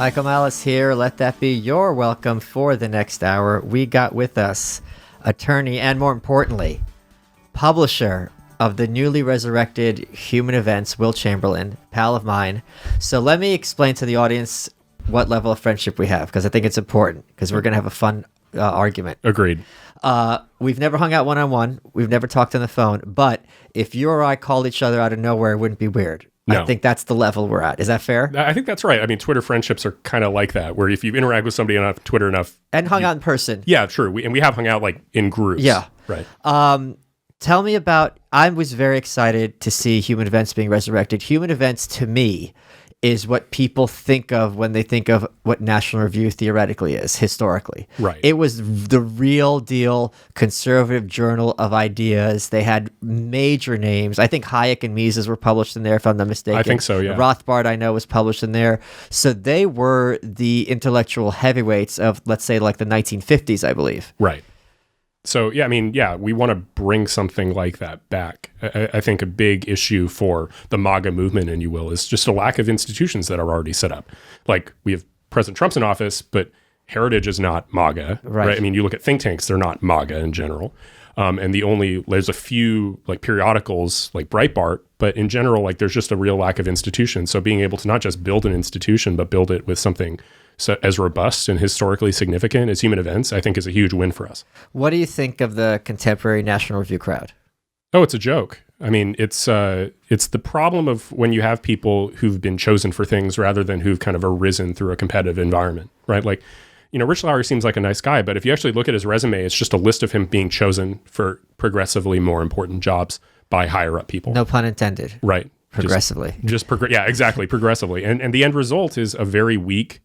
Michael Malice here. Let that be your welcome for the next hour. We got with us attorney and, more importantly, publisher of the newly resurrected Human Events, Will Chamberlain, pal of mine. So let me explain to the audience what level of friendship we have, because I think it's important, because we're going to have a fun argument. Agreed. We've never hung out one-on-one. We've never talked on the phone. But if you or I called each other out of nowhere, it wouldn't be weird. No. I think that's the level we're at. Is that fair? I think that's right. I mean, Twitter friendships are kind of like that, where if you interact with somebody on Twitter enough... And hung out in person. Yeah, true. We have hung out like in groups. Yeah. Right. Tell me about... I was very excited to see Human Events being resurrected. Human Events, to me, is what people think of when they think of what National Review theoretically is, historically. Right. It was the real deal conservative journal of ideas. They had major names. I think Hayek and Mises were published in there, if I'm not mistaken. I think so, yeah. Rothbard, I know, was published in there. So they were the intellectual heavyweights of, let's say, like the 1950s, I believe. Right. So, yeah, I mean, yeah, we want to bring something like that back. I think a big issue for the MAGA movement, and you will, is just a lack of institutions that are already set up. Like, we have President Trump's in office, but Heritage is not MAGA, right? I mean, you look at think tanks, they're not MAGA in general. And there's a few like periodicals like Breitbart, but in general, like there's just a real lack of institutions. So being able to not just build an institution, but build it with something as robust and historically significant as Human Events, I think is a huge win for us. What do you think of the contemporary National Review crowd? Oh, it's a joke. I mean, it's the problem of when you have people who've been chosen for things rather than who've kind of arisen through a competitive environment, right? Like, you know, Rich Lowry seems like a nice guy, but if you actually look at his resume, it's just a list of him being chosen for progressively more important jobs by higher up people. No pun intended. Right. Progressively. Yeah, exactly. Progressively. And the end result is a very weak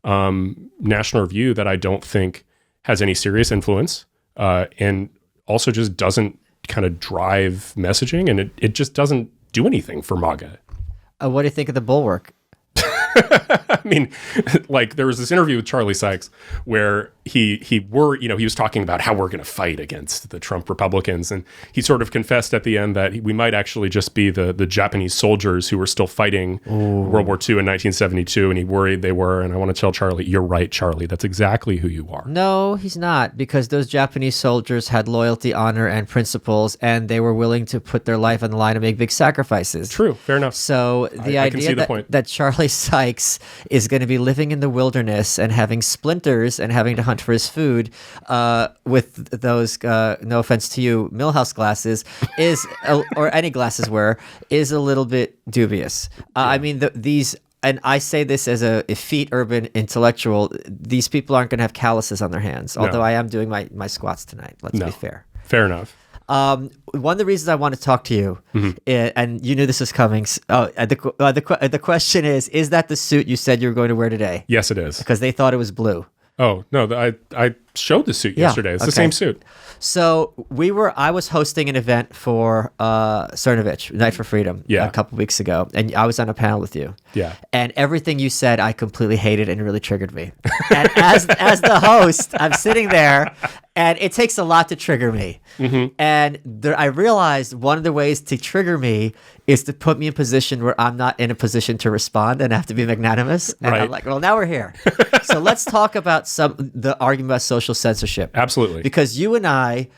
National Review that I don't think has any serious influence and also just doesn't kind of drive messaging, and it just doesn't do anything for MAGA. What do you think of the Bulwark? I mean, like there was this interview with Charlie Sykes where he was talking about how we're going to fight against the Trump Republicans, and he sort of confessed at the end that we might actually just be the Japanese soldiers who were still fighting World War II in 1972, and he worried they were. And I want to tell Charlie, you're right, Charlie. That's exactly who you are. No, he's not, because those Japanese soldiers had loyalty, honor, and principles, and they were willing to put their life on the line and make big sacrifices. True, fair enough. So the idea that Charlie Sykes is going to be living in the wilderness and having splinters and having to hunt for his food with those, no offense to you, Milhouse glasses is, or any glasses wear, is a little bit dubious. I mean, these, and I say this as a effete urban intellectual, these people aren't going to have calluses on their hands, although I am doing my squats tonight. Let's be fair. Fair enough. One of the reasons I want to talk to you, and you knew this was coming. The question is that the suit you said you were going to wear today? Yes, it is. Because they thought it was blue. Oh, no, I showed the suit yesterday. It's the same suit. So I was hosting an event for Cernovich, Night for Freedom, a couple weeks ago, and I was on a panel with you. Yeah. And everything you said, I completely hated and it really triggered me. And as the host, I'm sitting there, and it takes a lot to trigger me. Mm-hmm. And I realized one of the ways to trigger me is to put me in a position where I'm not in a position to respond and have to be magnanimous. And I'm like, well, now we're here. So let's talk about the argument about social censorship. Absolutely. Because you and I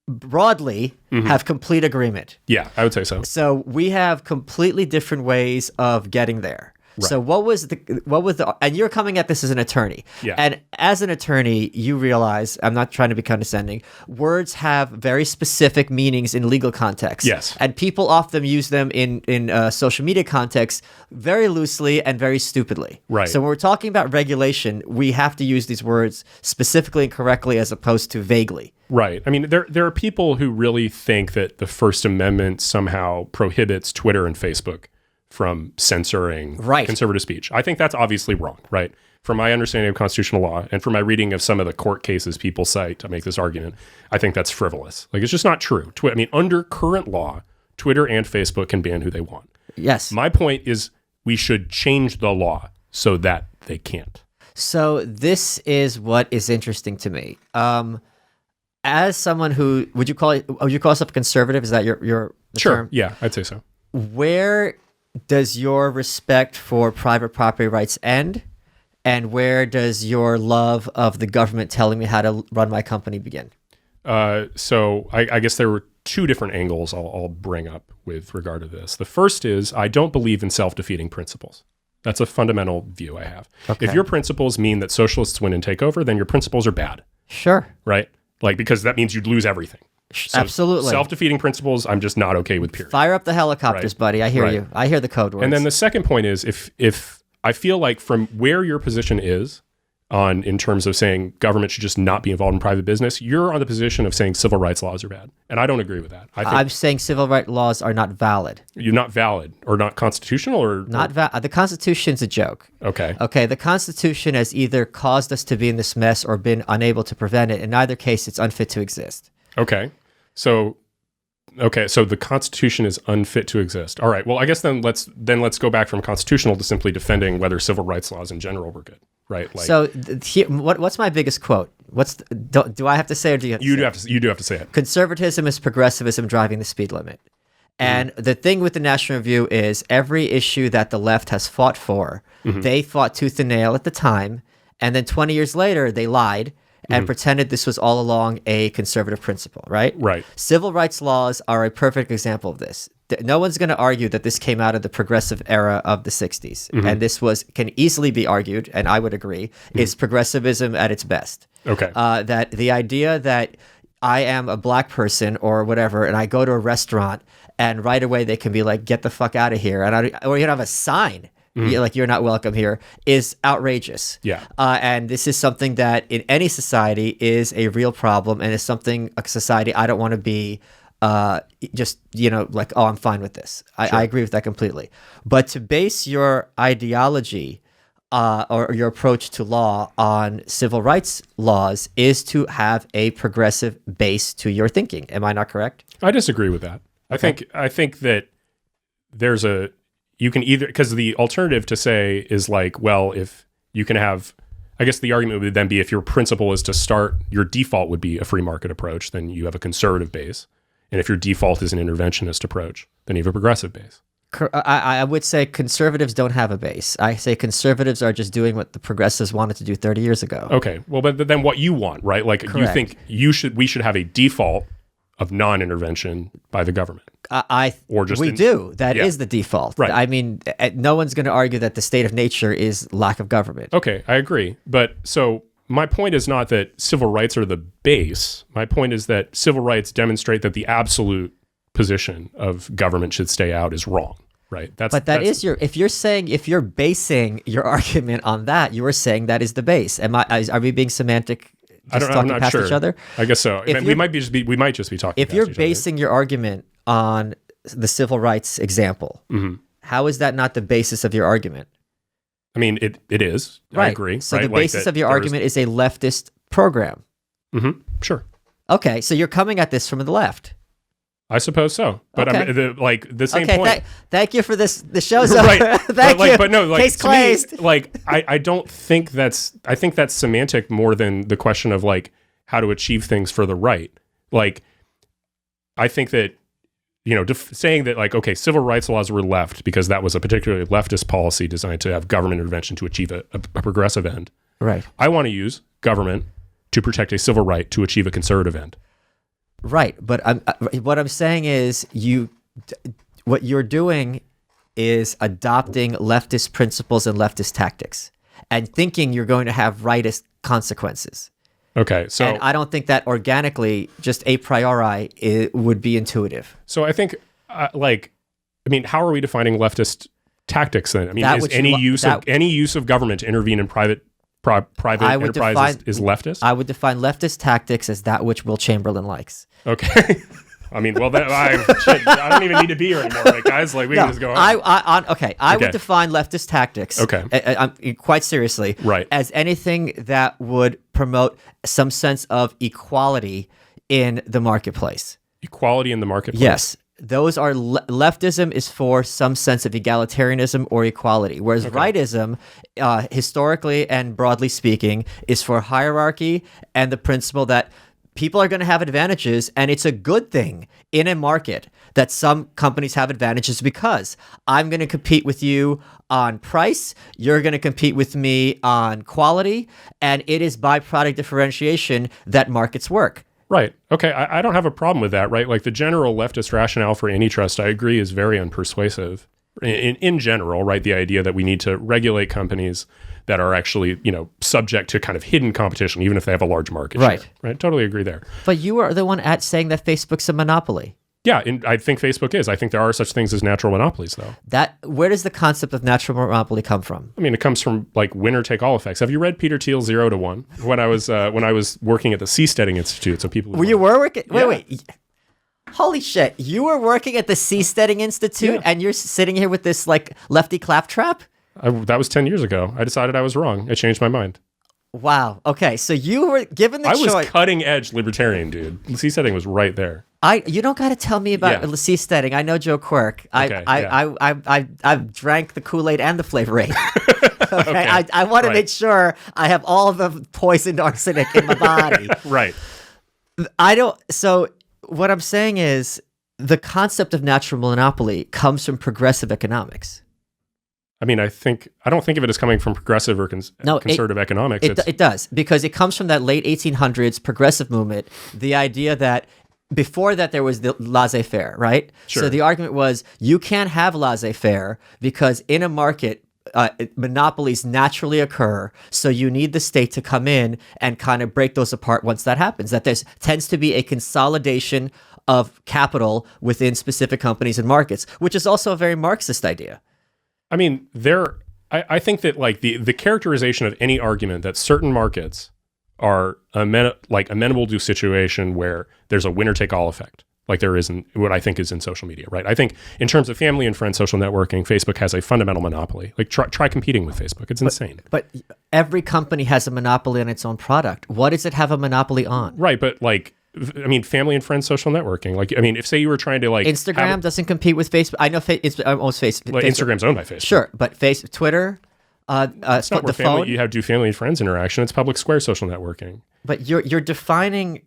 broadly have complete agreement. Yeah, I would say so. So we have completely different ways of getting there. Right. So what was the, and you're coming at this as an attorney. Yeah. And as an attorney, you realize, I'm not trying to be condescending, words have very specific meanings in legal context. Yes. And people often use them in social media context very loosely and very stupidly. Right. So when we're talking about regulation, we have to use these words specifically and correctly as opposed to vaguely. Right. I mean, there are people who really think that the First Amendment somehow prohibits Twitter and Facebook from censoring conservative speech. I think that's obviously wrong, right? From my understanding of constitutional law and from my reading of some of the court cases people cite to make this argument, I think that's frivolous. Like, it's just not true. I mean, under current law, Twitter and Facebook can ban who they want. Yes. My point is we should change the law so that they can't. So this is what is interesting to me. As someone who, would you call yourself a conservative? Is that your term? Yeah, I'd say so. Where does your respect for private property rights end, And where does your love of the government telling me how to run my company begin? So I guess there were two different angles I'll bring up with regard to this. The first is I don't believe in self-defeating principles. That's a fundamental view I have. Okay. If your principles mean that socialists win and take over, then your principles are bad. Sure. Right? Like, because that means you'd lose everything. So absolutely. Self-defeating principles, I'm just not okay with, period. Fire up the helicopters, buddy. I hear you. I hear the code words. And then the second point is if I feel like from where your position is in terms of saying government should just not be involved in private business, you're on the position of saying civil rights laws are bad. And I don't agree with that. I'm saying civil rights laws are not valid. You're not valid or not constitutional or... Not the Constitution's a joke. Okay. Okay, the Constitution has either caused us to be in this mess or been unable to prevent it. In either case, it's unfit to exist. Okay. So the Constitution is unfit to exist. All right. Well, I guess then let's go back from constitutional to simply defending whether civil rights laws in general were good, right? Like, so what's my biggest quote? Do I have to say, or do you have to say you do have to say it. Conservatism is progressivism driving the speed limit. And the thing with the National Review is every issue that the left has fought for, they fought tooth and nail at the time, and then 20 years later they lied and pretended this was all along a conservative principle, right? Right. Civil rights laws are a perfect example of this. No one's going to argue that this came out of the progressive era of the 60s. And this can easily be argued, and I would agree, is progressivism at its best. Okay. That the idea that I am a black person or whatever, and I go to a restaurant, and right away they can be like, get the fuck out of here. Or you have a sign. Like you're not welcome here, is outrageous. Yeah. And this is something that in any society is a real problem, and is something a society I don't want to be just, like, oh, I'm fine with this. I agree with that completely. But to base your ideology or your approach to law on civil rights laws is to have a progressive base to your thinking. Am I not correct? I disagree with that. Okay. I think that you can either, because the alternative to say is like, well, if you can have, I guess the argument would then be if your principle is to start, your default would be a free market approach, then you have a conservative base. And if your default is an interventionist approach, then you have a progressive base. I would say conservatives don't have a base. I say conservatives are just doing what the progressives wanted to do 30 years ago. Okay. Well, but then what you want, right? Like Correct. You think we should have a default of non-intervention by the government. We do. That is the default. Right. I mean, no one's going to argue that the state of nature is lack of government. Okay, I agree. But so my point is not that civil rights are the base. My point is that civil rights demonstrate that the absolute position of government should stay out is wrong. Right. If you're basing your argument on that, you are saying that is the base. Are we being semantic? I'm not past sure. Each other? I guess so. We might just be talking. If you're basing your argument on the civil rights example, how is that not the basis of your argument? I mean, it is. Right. I agree. So right? the basis of your argument is a leftist program. Sure. Okay, so you're coming at this from the left. I suppose so, but okay. the same point. Thank you for this. The show's over. Right. Thank you. But no, case closed. I don't think I think that's semantic more than the question of like how to achieve things for the right. Like, I think that saying that like, okay, civil rights laws were left because that was a particularly leftist policy designed to have government intervention to achieve a progressive end. Right. I want to use government to protect a civil right to achieve a conservative end. Right, but what I'm saying is what you're doing is adopting leftist principles and leftist tactics and thinking you're going to have rightist consequences. Okay, so... And I don't think that organically, just a priori, it would be intuitive. So I think, how are we defining leftist tactics then? I mean, is any use of government to intervene in private enterprise is leftist? I would define leftist tactics as that which Will Chamberlain likes. Okay. I mean, well, I don't even need to be here anymore, right, guys? Like, we can just go on. I would define leftist tactics, quite seriously, right, as anything that would promote some sense of equality in the marketplace. Equality in the marketplace? Yes. Those are leftism is for some sense of egalitarianism or equality, whereas rightism, historically and broadly speaking, is for hierarchy and the principle that people are going to have advantages, and it's a good thing in a market that some companies have advantages because I'm going to compete with you on price, you're going to compete with me on quality, and it is by product differentiation that markets work. Right. Okay. I don't have a problem with that, right? Like the general leftist rationale for antitrust, I agree, is very unpersuasive. In general, right? The idea that we need to regulate companies that are actually, subject to kind of hidden competition, even if they have a large market share. Right. Totally agree there. But you are the one saying that Facebook's a monopoly. Yeah, and I think Facebook is. I think there are such things as natural monopolies, though. Where does the concept of natural monopoly come from? I mean, it comes from like winner-take-all effects. Have you read Peter Thiel's 0 to 1? When I was working at the Seasteading Institute, so people. You were working. Wait. Holy shit! You were working at the Seasteading Institute, and you're sitting here with this like lefty claptrap. That was 10 years ago. I decided I was wrong. I changed my mind. Wow. Okay, so you were given the choice. I was cutting-edge libertarian, dude. Seasteading was right there. You don't got to tell me about seasteading. I know Joe Quirk. I've drank the Kool-Aid and the Flavor Aid. Okay. I want to make sure I have all of the poisoned arsenic in my body. Right. So what I'm saying is the concept of natural monopoly comes from progressive economics. I mean, I don't think of it as coming from progressive or conservative economics. It does, because it comes from that late 1800s progressive movement. The idea that before that there was the laissez-faire, right? Sure. So the argument was you can't have laissez-faire because in a market, monopolies naturally occur. So you need the state to come in and kind of break those apart once that happens. That there tends to be a consolidation of capital within specific companies and markets, which is also a very Marxist idea. I mean, I think that like the characterization of any argument that certain markets are amenable to a situation where there's a winner-take-all effect, like there is in what I think is in social media, right? I think in terms of family and friend social networking, Facebook has a fundamental monopoly. Like try competing with Facebook. It's insane. But every company has a monopoly on its own product. What does it have a monopoly on? Right, but like, I mean, family and friends social networking. Like, I mean, if say you were trying to like Instagram doesn't compete with Facebook. I know it's almost Facebook. Well, Instagram's owned by Facebook. Sure, but Twitter, it's not where you have do family and friends interaction. It's public square social networking. But you're defining.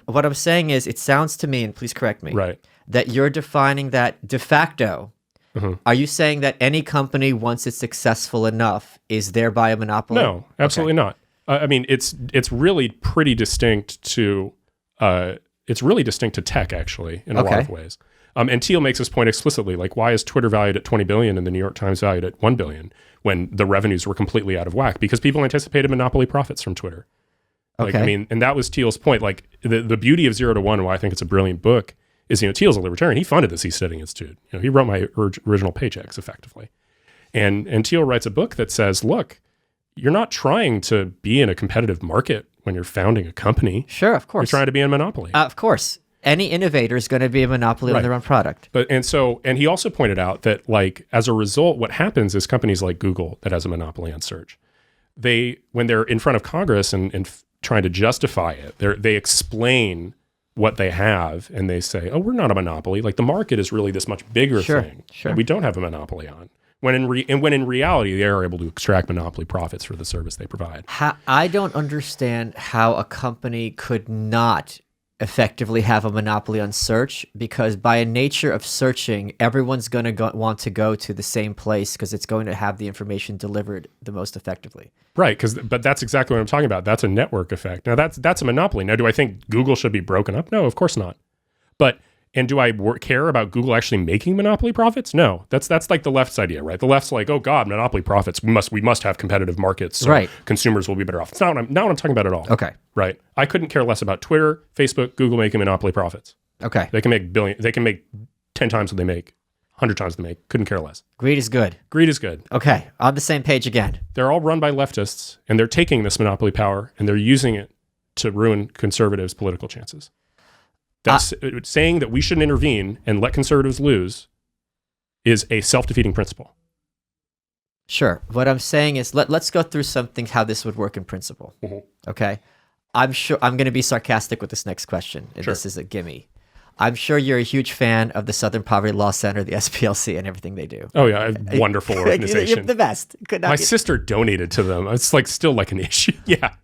What I'm saying is, it sounds to me, and please correct me, right, that you're defining that de facto. Mm-hmm. Are you saying that any company, once it's successful enough, is thereby a monopoly? No, absolutely not. I mean, it's really pretty distinct to. It's really distinct to tech, actually, in a lot of ways. And Thiel makes this point explicitly, like, why is Twitter valued at $20 billion and the New York Times valued at $1 billion when the revenues were completely out of whack? Because people anticipated monopoly profits from Twitter. Like, I mean, and that was Thiel's point. Like, the beauty of 0 to 1, and why I think it's a brilliant book, is, Thiel's a libertarian. He funded the Seasteading Institute. He wrote my original paychecks, effectively. And Thiel writes a book that says, look, you're not trying to be in a competitive market when you're founding a company. Sure, of course. You're trying to be in a monopoly. Of course. Any innovator is going to be a monopoly on their own product. And he also pointed out that, like, as a result, what happens is companies like Google, that has a monopoly on search, when they're in front of Congress and trying to justify it, they explain what they have, and they say, oh, we're not a monopoly. Like, the market is really this much bigger thing that we don't have a monopoly on. When in reality, they are able to extract monopoly profits for the service they provide. I don't understand how a company could not effectively have a monopoly on search, because by a nature of searching, everyone's going to want to go to the same place because it's going to have the information delivered the most effectively. Right, but that's exactly what I'm talking about. That's a network effect. Now, that's a monopoly. Now, do I think Google should be broken up? No, of course not. And do I care about Google actually making monopoly profits? No, that's like the left's idea, right? The left's like, oh God, monopoly profits. We must have competitive markets, so consumers will be better off. It's not what I'm talking about at all. Okay, right. I couldn't care less about Twitter, Facebook, Google making monopoly profits. Okay, they can make They can make 10 times what they make, 100 times what they make. Couldn't care less. Greed is good. Greed is good. Okay, on the same page again. They're all run by leftists, and they're taking this monopoly power and they're using it to ruin conservatives' political chances. That's saying that we shouldn't intervene and let conservatives lose is a self-defeating principle. Sure. What I'm saying is let's go through something, how this would work in principle. Mm-hmm. Okay. I'm sure I'm going to be sarcastic with this next question. Sure. This is a gimme. I'm sure you're a huge fan of the Southern Poverty Law Center, the SPLC, and everything they do. Oh yeah, wonderful organization. You're the best. My sister donated to them. It's like still like an issue. Yeah.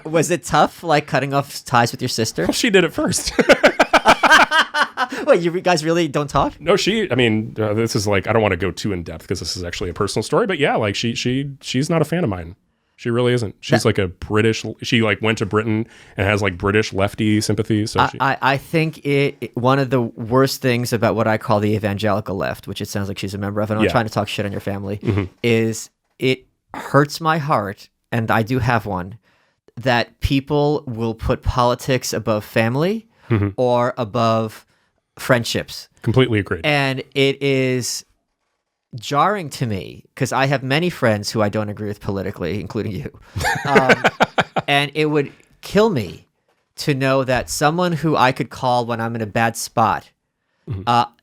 Was it tough, like cutting off ties with your sister? Well, she did it first. Wait, you guys really don't talk? No, this is like, I don't want to go too in depth because this is actually a personal story, but yeah, like she's not a fan of mine. She really isn't. She's like a British, she like went to Britain and has like British lefty sympathies. So I think one of the worst things about what I call the evangelical left, which it sounds like she's a member of, and I'm trying to talk shit on your family, is it hurts my heart, and I do have one, that people will put politics above family or above friendships. Completely agreed. And it is jarring to me because I have many friends who I don't agree with politically, including you. And it would kill me to know that someone who I could call when I'm in a bad spot,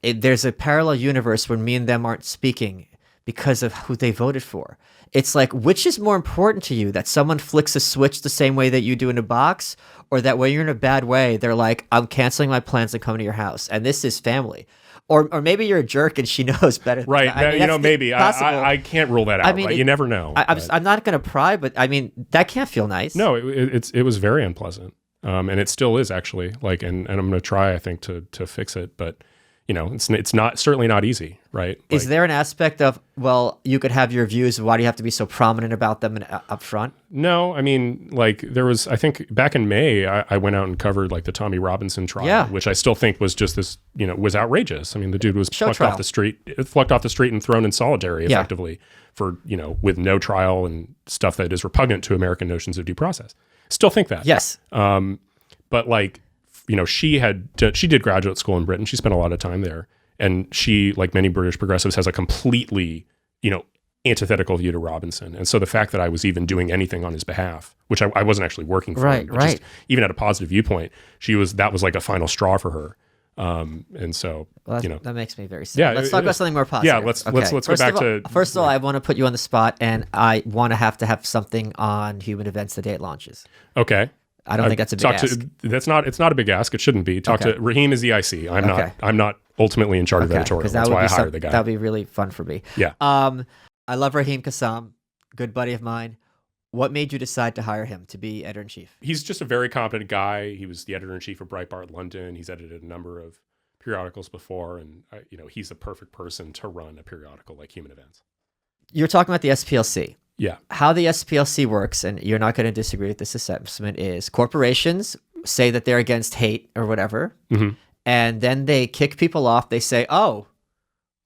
there's a parallel universe where me and them aren't speaking because of who they voted for. It's like, which is more important to you, that someone flicks a switch the same way that you do in a box, or that when you're in a bad way, they're like, I'm canceling my plans and coming to your house, and this is family. Or maybe you're a jerk and she knows better. Right. I mean, maybe. I can't rule that out. I mean, right? You never know. I'm not going to pry, but I mean, that can't feel nice. No, it was very unpleasant. And it still is, actually. Like, and I'm going to try, I think, to fix it. But, it's certainly not easy, right? Is there an aspect of, well, you could have your views, why do you have to be so prominent about them up front? No, I mean, like, there was, I think back in May, I went out and covered like the Tommy Robinson trial, which I still think was just this, was outrageous. I mean, the dude was plucked off the street and thrown in solitary effectively for, with no trial and stuff that is repugnant to American notions of due process. Still think that. Yes. But like, she did graduate school in Britain. She spent a lot of time there. And she, like many British progressives, has a completely, antithetical view to Robinson. And so the fact that I was even doing anything on his behalf, which I wasn't actually working for him, just even at a positive viewpoint, that was like a final straw for her. And so, that makes me very sad. Yeah, let's talk about something more positive. Yeah, let's go back to... First of all, I want to put you on the spot, and I want to have something on human events the day it launches. Okay. I don't think that's a big ask. It's not a big ask. It shouldn't be. Raheem is the IC. I'm not ultimately in charge of editorial. That's why I hired the guy. That would be really fun for me. Yeah. I love Raheem Kassam, good buddy of mine. What made you decide to hire him to be editor-in-chief? He's just a very competent guy. He was the editor-in-chief of Breitbart London. He's edited a number of periodicals before, and he's the perfect person to run a periodical like Human Events. You're talking about the SPLC. Yeah. How the SPLC works, and you're not going to disagree with this assessment, is corporations say that they're against hate or whatever, and then they kick people off. They say, oh,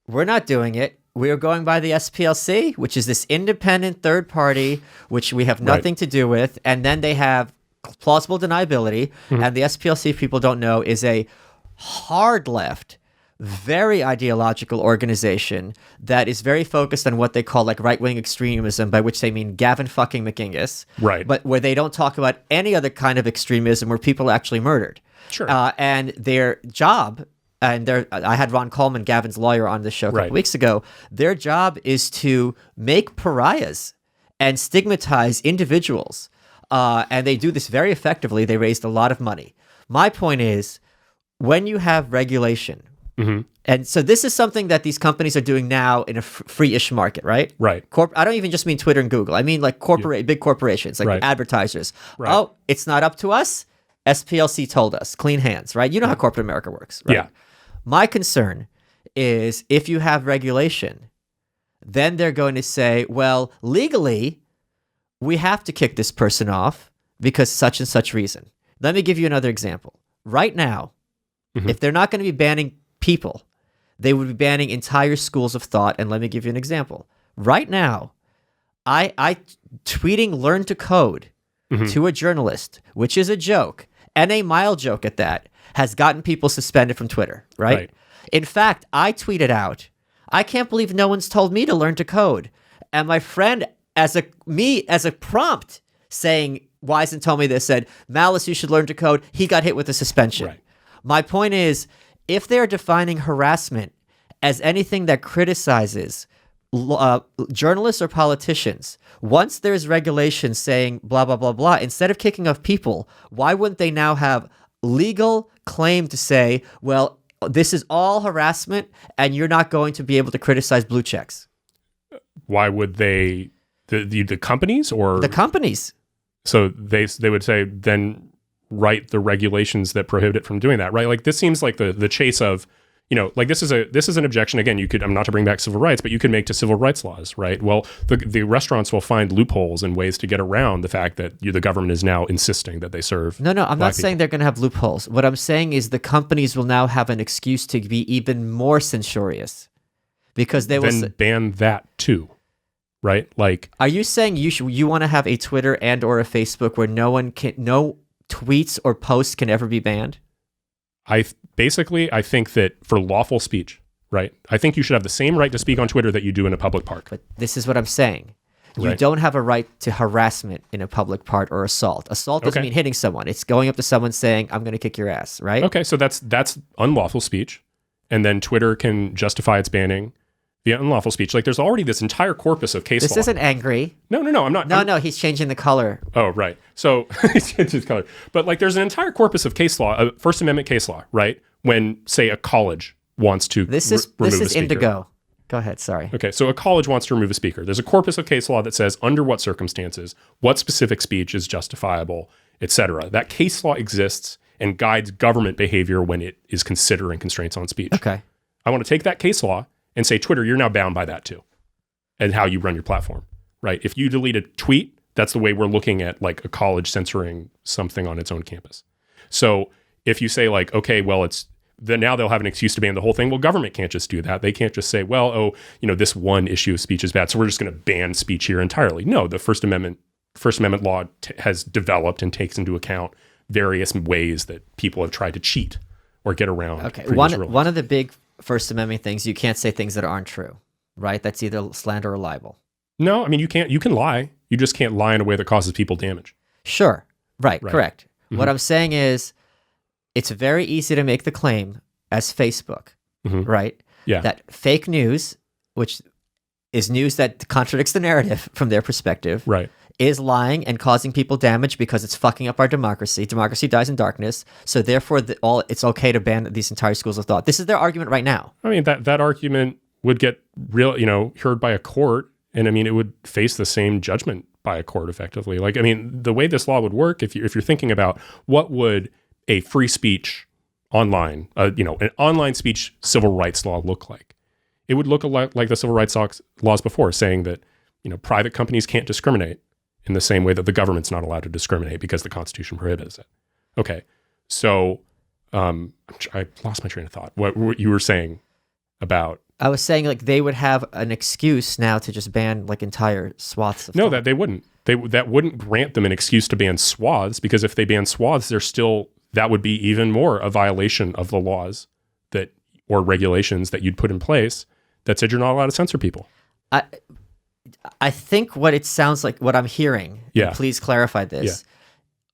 we're not doing it. We're going by the SPLC, which is this independent third party, which we have nothing to do with. And then they have plausible deniability. And the SPLC, people don't know, is a hard left, very ideological organization that is very focused on what they call like right-wing extremism, by which they mean Gavin fucking McInnes. Right. But where they don't talk about any other kind of extremism where people are actually murdered. Sure. And their job... And I had Ron Coleman, Gavin's lawyer, on the show a couple weeks ago. Their job is to make pariahs and stigmatize individuals. And they do this very effectively. They raised a lot of money. My point is, when you have regulation, and so this is something that these companies are doing now in a free-ish market, right? Right. I don't even just mean Twitter and Google. I mean like big corporations, like advertisers. Right. Oh, it's not up to us? SPLC told us. Clean hands, right? You know how corporate America works, right? Yeah. My concern is if you have regulation, then they're going to say, well, legally, we have to kick this person off because such and such reason. Let me give you another example. Right now, if they're not going to be banning people, they would be banning entire schools of thought. And let me give you an example. Right now, I tweeting learn to code to a journalist, which is a joke, and a mild joke at that, has gotten people suspended from Twitter, right? In fact, I tweeted out, I can't believe no one's told me to learn to code. And my friend, as a prompt saying, why hasn't told me this, said, Malice, you should learn to code. He got hit with a suspension. Right. My point is, if they're defining harassment as anything that criticizes journalists or politicians, once there's regulation saying blah, blah, blah, blah, instead of kicking off people, why wouldn't they now have legal claim to say, well, this is all harassment and you're not going to be able to criticize blue checks? Why would they, the companies or? The companies. So they would say, then write the regulations that prohibit it from doing that, right? Like this seems like the chase of, like this is an objection. Again, I'm not to bring back civil rights, but you could make to civil rights laws, right? Well, the restaurants will find loopholes and ways to get around the fact that the government is now insisting that they serve. No, I'm not saying they're going to have loopholes. What I'm saying is the companies will now have an excuse to be even more censorious because they will then ban that too, right? Like, are you saying you want to have a Twitter and or a Facebook where no tweets or posts can ever be banned? I think that for lawful speech, right? I think you should have the same right to speak on Twitter that you do in a public park. But this is what I'm saying. You don't have a right to harassment in a public park or assault. Assault doesn't mean hitting someone. It's going up to someone saying, I'm going to kick your ass, right? Okay, so that's unlawful speech. And then Twitter can justify its banning via unlawful speech. Like there's already this entire corpus of case law. This isn't angry. No, I'm not. No, he's changing the color. Oh, right. So he's changing his color. But like there's an entire corpus of case law, First Amendment case law, right? When, say, a college wants to remove a speaker. This is indigo. Go ahead, sorry. Okay, so a college wants to remove a speaker. There's a corpus of case law that says under what circumstances, what specific speech is justifiable, etc. That case law exists and guides government behavior when it is considering constraints on speech. Okay. I want to take that case law and say, Twitter, you're now bound by that too, and how you run your platform, right? If you delete a tweet, that's the way we're looking at like a college censoring something on its own campus. So if you say like, okay, well, then now they'll have an excuse to ban the whole thing. Well, government can't just do that. They can't just say, well, this one issue of speech is bad, so we're just going to ban speech here entirely. No, the First Amendment law has developed and takes into account various ways that people have tried to cheat or get around. Okay, one of the big First Amendment things, you can't say things that aren't true, right? That's either slander or libel. No, I mean, you can lie. You just can't lie in a way that causes people damage. Sure, right. Correct. Mm-hmm. What I'm saying is, it's very easy to make the claim as Facebook, right? Yeah. That fake news, which is news that contradicts the narrative from their perspective, right, is lying and causing people damage because it's fucking up our democracy. Democracy dies in darkness. So therefore, it's okay to ban these entire schools of thought. This is their argument right now. I mean, that argument would get heard by a court, and I mean, it would face the same judgment by a court effectively. Like, I mean, the way this law would work, if you're thinking about what would a free speech online, an online speech civil rights law look like? It would look a lot like the civil rights laws before, saying that, private companies can't discriminate in the same way that the government's not allowed to discriminate because the Constitution prohibits it. Okay, so I lost my train of thought. What you were saying about? I was saying like they would have an excuse now to just ban like entire swaths of No, that they wouldn't. That wouldn't grant them an excuse to ban swaths, because if they ban swaths, that would be even more a violation of the laws or regulations that you'd put in place that said you're not allowed to censor people. I think what it sounds like, what I'm hearing, and please clarify this.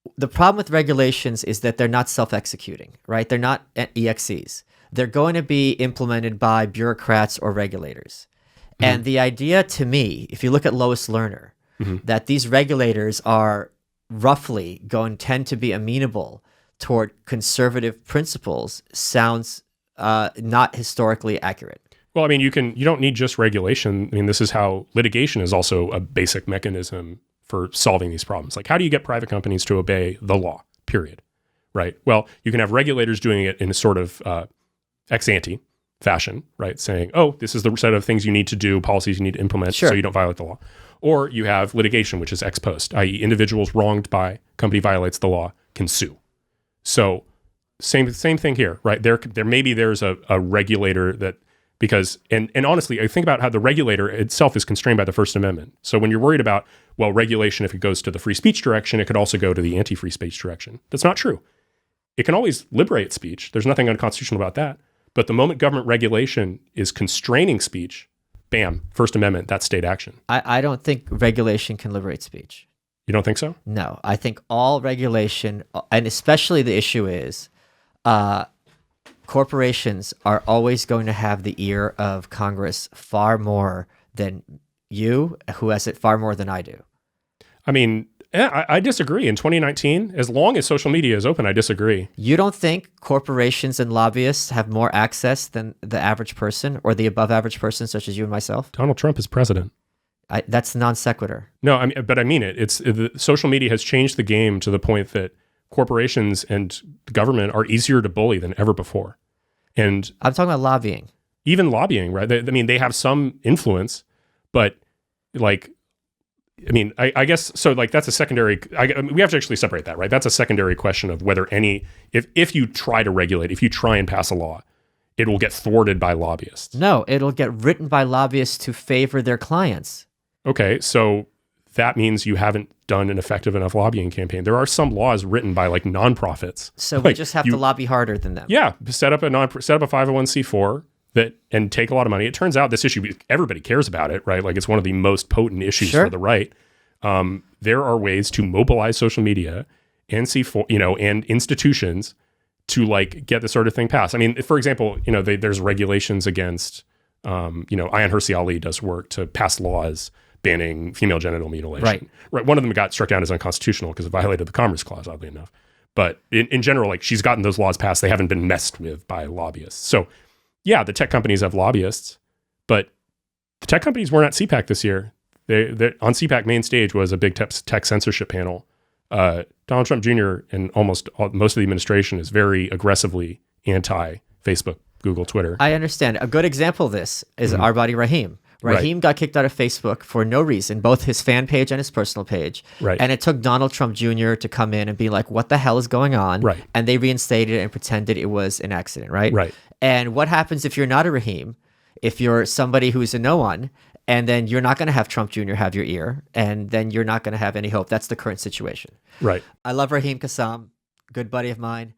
Yeah. The problem with regulations is that they're not self-executing, right? They're not EXEs. They're going to be implemented by bureaucrats or regulators. Mm-hmm. And the idea to me, if you look at Lois Lerner, that these regulators are roughly tend to be amenable toward conservative principles sounds not historically accurate. Well, I mean, you don't need just regulation. I mean, this is how litigation is also a basic mechanism for solving these problems. Like, how do you get private companies to obey the law, period? Right? Well, you can have regulators doing it in a sort of ex ante fashion, right? Saying, oh, this is the set of things you need to do, policies you need to implement so you don't violate the law. Or you have litigation, which is ex post, i.e. individuals wronged by company violates the law can sue. So same thing here, right? There's a regulator that, because, and honestly, I think about how the regulator itself is constrained by the First Amendment. So when you're worried about, well, regulation, if it goes to the free speech direction, it could also go to the anti-free speech direction. That's not true. It can always liberate speech. There's nothing unconstitutional about that. But the moment government regulation is constraining speech, bam, First Amendment, that's state action. I don't think regulation can liberate speech. You don't think so? No, I think all regulation, and especially the issue is, corporations are always going to have the ear of Congress far more than you, who has it far more than I do. I mean, I disagree. In 2019, as long as social media is open, I disagree. You don't think corporations and lobbyists have more access than the average person or the above average person, such as you and myself? Donald Trump is president. That's non sequitur. No, but I mean it. Social media has changed the game to the point that corporations and the government are easier to bully than ever before. And I'm talking about lobbying. Even lobbying, right? They have some influence, but like, I guess, so like that's a secondary, we have to actually separate that, right? That's a secondary question of whether if you try to regulate, if you try and pass a law, it will get thwarted by lobbyists. No, it'll get written by lobbyists to favor their clients. Okay, so that means you haven't done an effective enough lobbying campaign. There are some laws written by like nonprofits. So we just have to lobby harder than them. Yeah, set up a 501c4 and take a lot of money. It turns out this issue, everybody cares about it, right? Like it's one of the most potent issues for the right. There are ways to mobilize social media and and institutions to like get this sort of thing passed. I mean, for example, there's regulations against, Ayaan Hirsi Ali does work to pass laws banning female genital mutilation. Right. One of them got struck down as unconstitutional because it violated the Commerce Clause, oddly enough. But in general, like she's gotten those laws passed. They haven't been messed with by lobbyists. So yeah, the tech companies have lobbyists, but the tech companies weren't at CPAC this year. On CPAC main stage was a big tech censorship panel. Donald Trump Jr. and most of the administration is very aggressively anti-Facebook, Google, Twitter. I understand. A good example of this is our buddy Raheem. Raheem got kicked out of Facebook for no reason, both his fan page and his personal page. Right. And it took Donald Trump Jr. to come in and be like, what the hell is going on? Right. And they reinstated it and pretended it was an accident, right? Right. And what happens if you're not a Raheem, if you're somebody who's a no one, and then you're not going to have Trump Jr. have your ear, and then you're not going to have any hope. That's the current situation. Right. I love Raheem Kassam, good buddy of mine.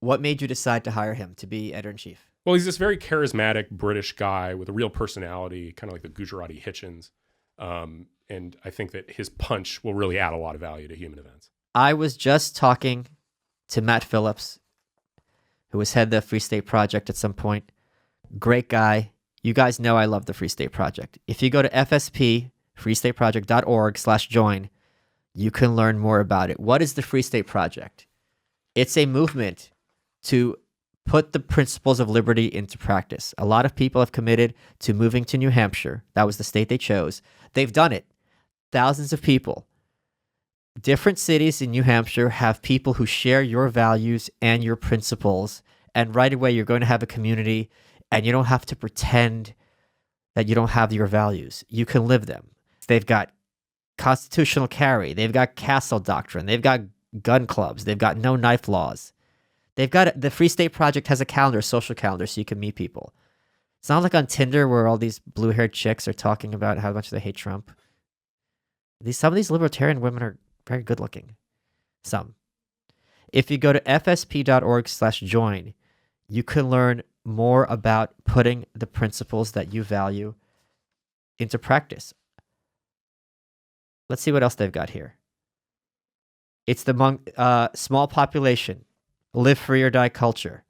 What made you decide to hire him to be editor-in-chief? Well, he's this very charismatic British guy with a real personality, kind of like the Gujarati Hitchens. And I think that his punch will really add a lot of value to Human Events. I was just talking to Matt Phillips, who was head of the Free State Project at some point. Great guy. You guys know I love the Free State Project. If you go to fspfreestateproject.org/join, you can learn more about it. What is the Free State Project? It's a movement to put the principles of liberty into practice. A lot of people have committed to moving to New Hampshire. That was the state they chose. They've done it. Thousands of people. Different cities in New Hampshire have people who share your values and your principles. And right away, you're going to have a community, and you don't have to pretend that you don't have your values. You can live them. They've got constitutional carry. They've got castle doctrine. They've got gun clubs. They've got no knife laws. They've got the Free State Project has a calendar, a social calendar, so you can meet people. It's not like on Tinder where all these blue-haired chicks are talking about how much they hate Trump. Some of these libertarian women are very good-looking. Some. If you go to fsp.org/join, you can learn more about putting the principles that you value into practice. Let's see what else they've got here. It's the small population. Live free or die culture.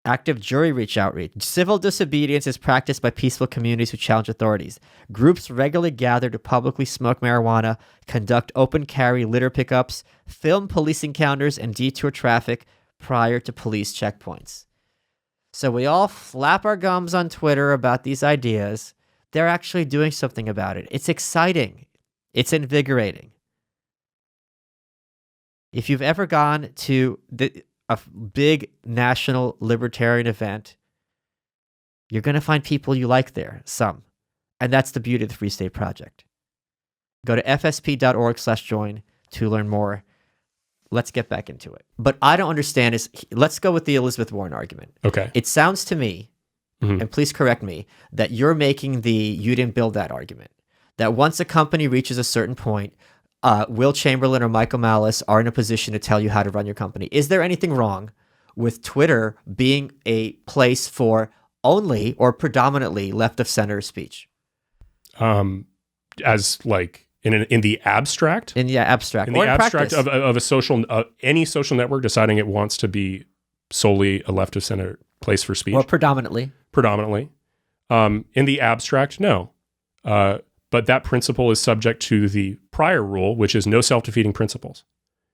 Active jury outreach. Civil disobedience is practiced by peaceful communities who challenge authorities. Groups regularly gather to publicly smoke marijuana, conduct open carry litter pickups, film police encounters, and detour traffic prior to police checkpoints. So we all flap our gums on Twitter about these ideas. They're actually doing something about it. It's exciting. It's invigorating. If you've ever gone to a big national libertarian event, you're going to find people you like there, some. And that's the beauty of the Free State Project. Go to fsp.org/join to learn more. Let's get back into it. But I don't understand let's go with the Elizabeth Warren argument. Okay. It sounds to me, and please correct me, that you're making you didn't build that argument. That once a company reaches a certain point, Will Chamberlain or Michael Malice are in a position to tell you how to run your company. Is there anything wrong with Twitter being a place for only or predominantly left of center speech? As like in the abstract? In the abstract. In the abstract of a social, any social network deciding it wants to be solely a left of center place for speech? Or predominantly. Predominantly. In the abstract, no. But that principle is subject to the prior rule, which is no self-defeating principles.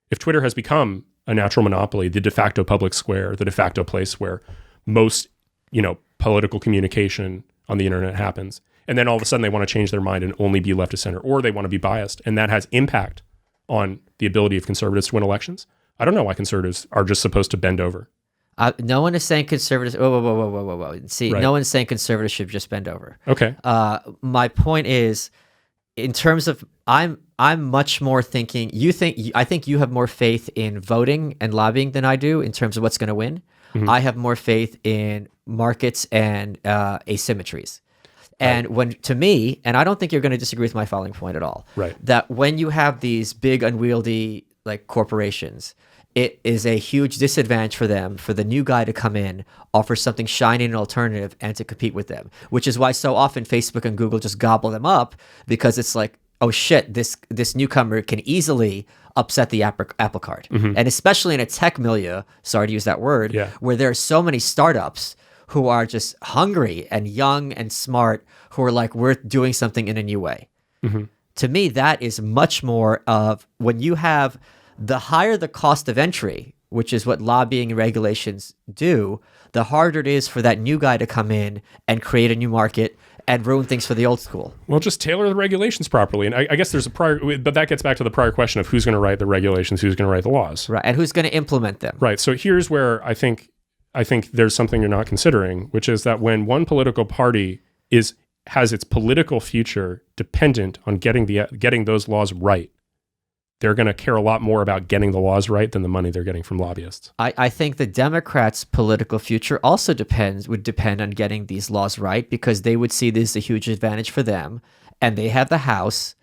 If Twitter has become a natural monopoly, the de facto public square, the de facto place where most, political communication on the internet happens, and then all of a sudden they want to change their mind and only be left of center, or they want to be biased, and that has impact on the ability of conservatives to win elections, I don't know why conservatives are just supposed to bend over. No one is saying conservatives. Whoa. See, Right. no one's saying conservatives should just bend over. Okay. My point is, in terms of, I'm much more thinking. I think you have more faith in voting and lobbying than I do in terms of what's going to win. Mm-hmm. I have more faith in markets and asymmetries. And to me, and I don't think you're going to disagree with my following point at all. Right. That when you have these big unwieldy like corporations, it is a huge disadvantage for them, for the new guy to come in, offer something shiny and alternative, and to compete with them. Which is why so often Facebook and Google just gobble them up, because it's like, oh shit, this newcomer can easily upset the apple cart. Mm-hmm. And especially in a tech milieu, sorry to use that word, where there are so many startups who are just hungry and young and smart, who are like, we're doing something in a new way. Mm-hmm. To me, that is much more of when you have the higher the cost of entry, which is what lobbying and regulations do, the harder it is for that new guy to come in and create a new market and ruin things for the old school. Well, just tailor the regulations properly. And I guess there's but that gets back to the prior question of who's going to write the regulations, who's going to write the laws. Right, and who's going to implement them. Right, so here's where I think there's something you're not considering, which is that when one political party has its political future dependent on getting those laws right, they're going to care a lot more about getting the laws right than the money they're getting from lobbyists. I think the Democrats' political future also would depend on getting these laws right, because they would see this as a huge advantage for them, and they have the House,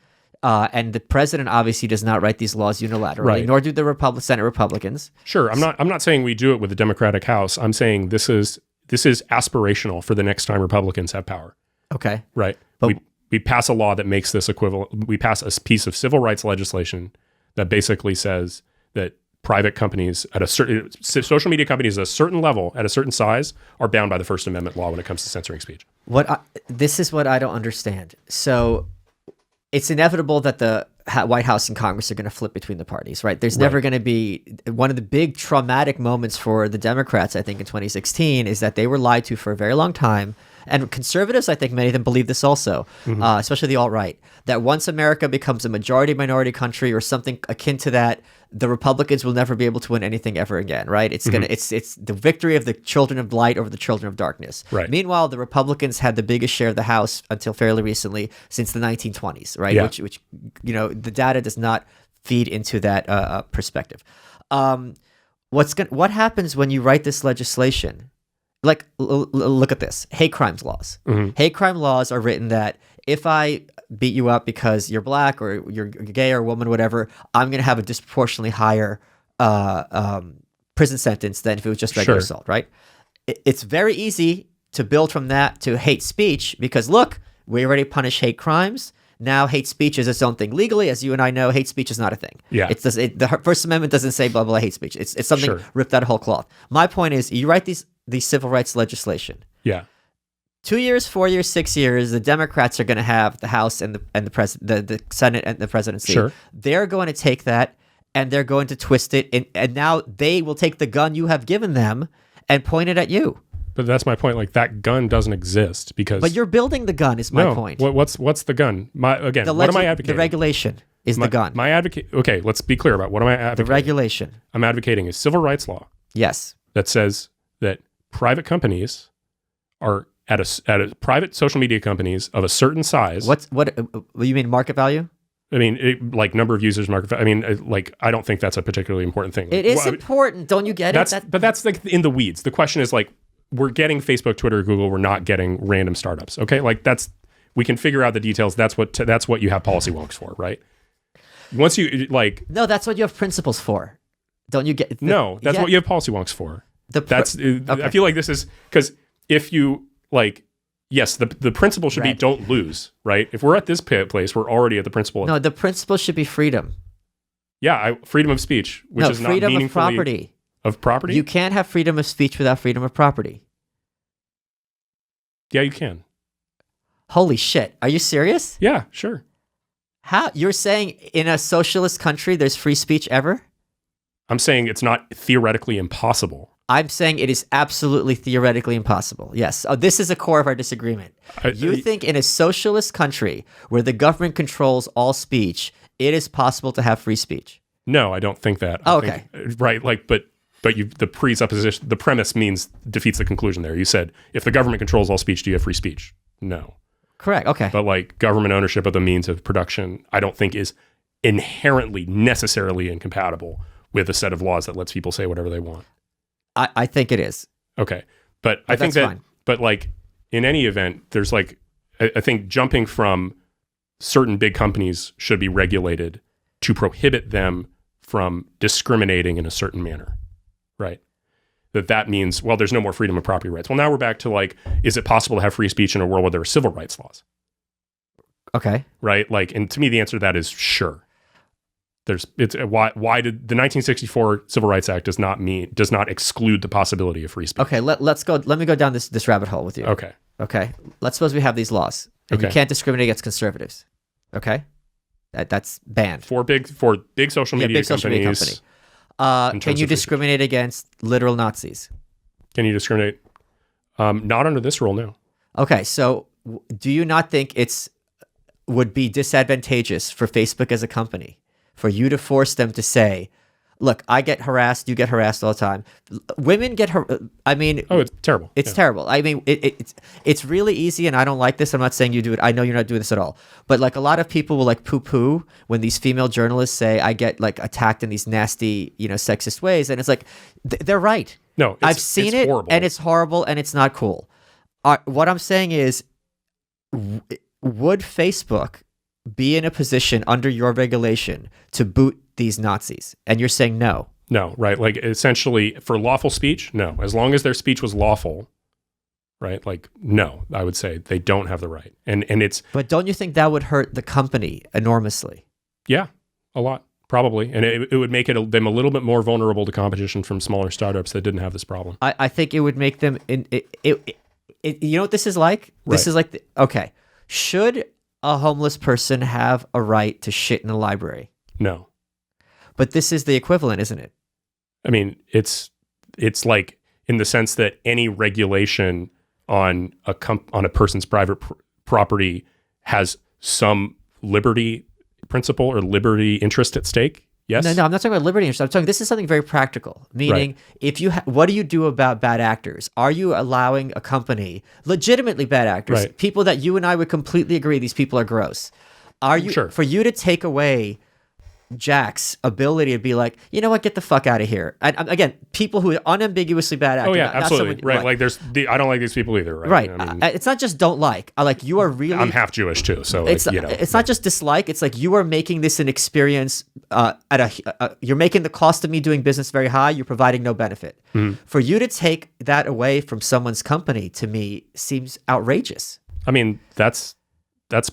and the president obviously does not write these laws unilaterally, right, nor do the Senate Republicans. Sure, I'm not saying we do it with the Democratic House. I'm saying this is aspirational for the next time Republicans have power. Okay, right. But we pass a law that makes this equivalent. We pass a piece of civil rights legislation that basically says that private companies at a certain social media companies at a certain level, at a certain size, are bound by the First Amendment law when it comes to censoring speech. This is what I don't understand. So it's inevitable that the White House and Congress are going to flip between the parties, right? There's never going to be one of the big traumatic moments for the Democrats, I think, in 2016 is that they were lied to for a very long time. And conservatives, I think many of them believe this also, especially the alt-right, that once America becomes a majority-minority country or something akin to that, the Republicans will never be able to win anything ever again, right? It's it's the victory of the children of light over the children of darkness. Right. Meanwhile, the Republicans had the biggest share of the House until fairly recently, since the 1920s, right? Yeah. Which the data does not feed into that perspective. What happens when you write this legislation? Like, look at this. Hate crimes laws. Mm-hmm. Hate crime laws are written that if I beat you up because you're black or you're gay or a woman, whatever, I'm going to have a disproportionately higher prison sentence than if it was just regular assault, right? It's very easy to build from that to hate speech because, look, we already punish hate crimes. Now hate speech is its own thing. Legally, as you and I know, hate speech is not a thing. Yeah. The First Amendment doesn't say blah, blah, hate speech. It's something ripped out of whole cloth. My point is, you write these civil rights legislation. Yeah. 2 years, 4 years, 6 years, the Democrats are going to have the House and the Senate and the presidency. Sure. They're going to take that and they're going to twist it. And now they will take the gun you have given them and point it at you. But that's my point. Like, that gun doesn't exist because. But you're building the gun. Is my point. What's the gun? What am I advocating? The regulation is the gun. Okay, let's be clear about what am I advocating. The regulation. I'm advocating a civil rights law. Yes. That says that private companies are at a private social media companies of a certain size. What you mean market value? I mean, like number of users, market. I mean, like I don't think that's a particularly important thing. It is important. Don't you get it? But that's like in the weeds. The question is like, we're getting Facebook, Twitter, Google. We're not getting random startups. Okay, like we can figure out the details. That's what you have policy wonks for, right? Once you like. No, that's what you have principles for. Don't you get? That's what you have policy wonks for. Okay. I feel like this is because if you like, yes, the principle should be don't lose, right? If we're at this place, we're already at the principle. No, the principle should be freedom. Yeah, freedom of speech, which is not meaningfully. Freedom of property. Of property? You can't have freedom of speech without freedom of property. Yeah, you can. Holy shit. Are you serious? Yeah, sure. How? You're saying in a socialist country there's free speech ever? I'm saying it's not theoretically impossible. I'm saying it is absolutely theoretically impossible. Yes. Oh, this is a core of our disagreement. You think in a socialist country where the government controls all speech, it is possible to have free speech? No, I don't think that. Okay. Right. Like, but the premise defeats the conclusion there. You said, if the government controls all speech, do you have free speech? No. Correct. Okay. But like government ownership of the means of production, I don't think is inherently necessarily incompatible with a set of laws that lets people say whatever they want. I think it is. Okay. But I think that, fine. But like in any event, there's like, I think jumping from certain big companies should be regulated to prohibit them from discriminating in a certain manner, right? That means, well, there's no more freedom of property rights. Well, now we're back to like, is it possible to have free speech in a world where there are civil rights laws? Okay. Right? Like, and to me, the answer to that is sure. Why did the 1964 Civil Rights Act does not exclude the possibility of free speech? Okay, let me go down this rabbit hole with you. Okay. Let's suppose we have these laws, and you can't discriminate against conservatives. Okay, that's banned for big social media big social media company. Can you discriminate against literal Nazis? Can you discriminate? Not under this rule, no. Okay, so do you not think would be disadvantageous for Facebook as a company for you to force them to say, look, I get harassed, you get harassed all the time. Women get it's terrible. It's terrible. I mean, it's really easy, and I don't like this. I'm not saying you do it. I know you're not doing this at all. But like a lot of people will like poo-poo when these female journalists say I get like attacked in these nasty, sexist ways, and it's like they're right. No, I've seen it, horrible. And it's horrible, and it's not cool. What I'm saying is, would Facebook be in a position under your regulation to boot these Nazis? And you're saying no. No, right? Like essentially for lawful speech, no. As long as their speech was lawful, right? Like no, I would say they don't have the right. And it's. But don't you think that would hurt the company enormously? Yeah, a lot probably, and it would make them a little bit more vulnerable to competition from smaller startups that didn't have this problem. I think it would make them. You know what this is like? This is like okay. Should a homeless person have a right to shit in a library? No. But this is the equivalent, isn't it? I mean, it's like in the sense that any regulation on a person's private property has some liberty principle or liberty interest at stake. Yes. No, I'm not talking about liberty interest. I'm talking. This is something very practical. Meaning, if you, what do you do about bad actors? Are you allowing a company, legitimately bad actors, people that you and I would completely agree these people are gross? Are you for you to take away Jack's ability to be like, you know what, get the fuck out of here? And again, people who are unambiguously bad actors. Oh yeah, absolutely. Right. Like I don't like these people either. Right. I mean, it's not just don't like. You are really. I'm half Jewish too, so it's not just dislike. It's like you are making this an experience you're making the cost of me doing business very high. You're providing no benefit. Mm-hmm. For you to take that away from someone's company, to me, seems outrageous. I mean, that's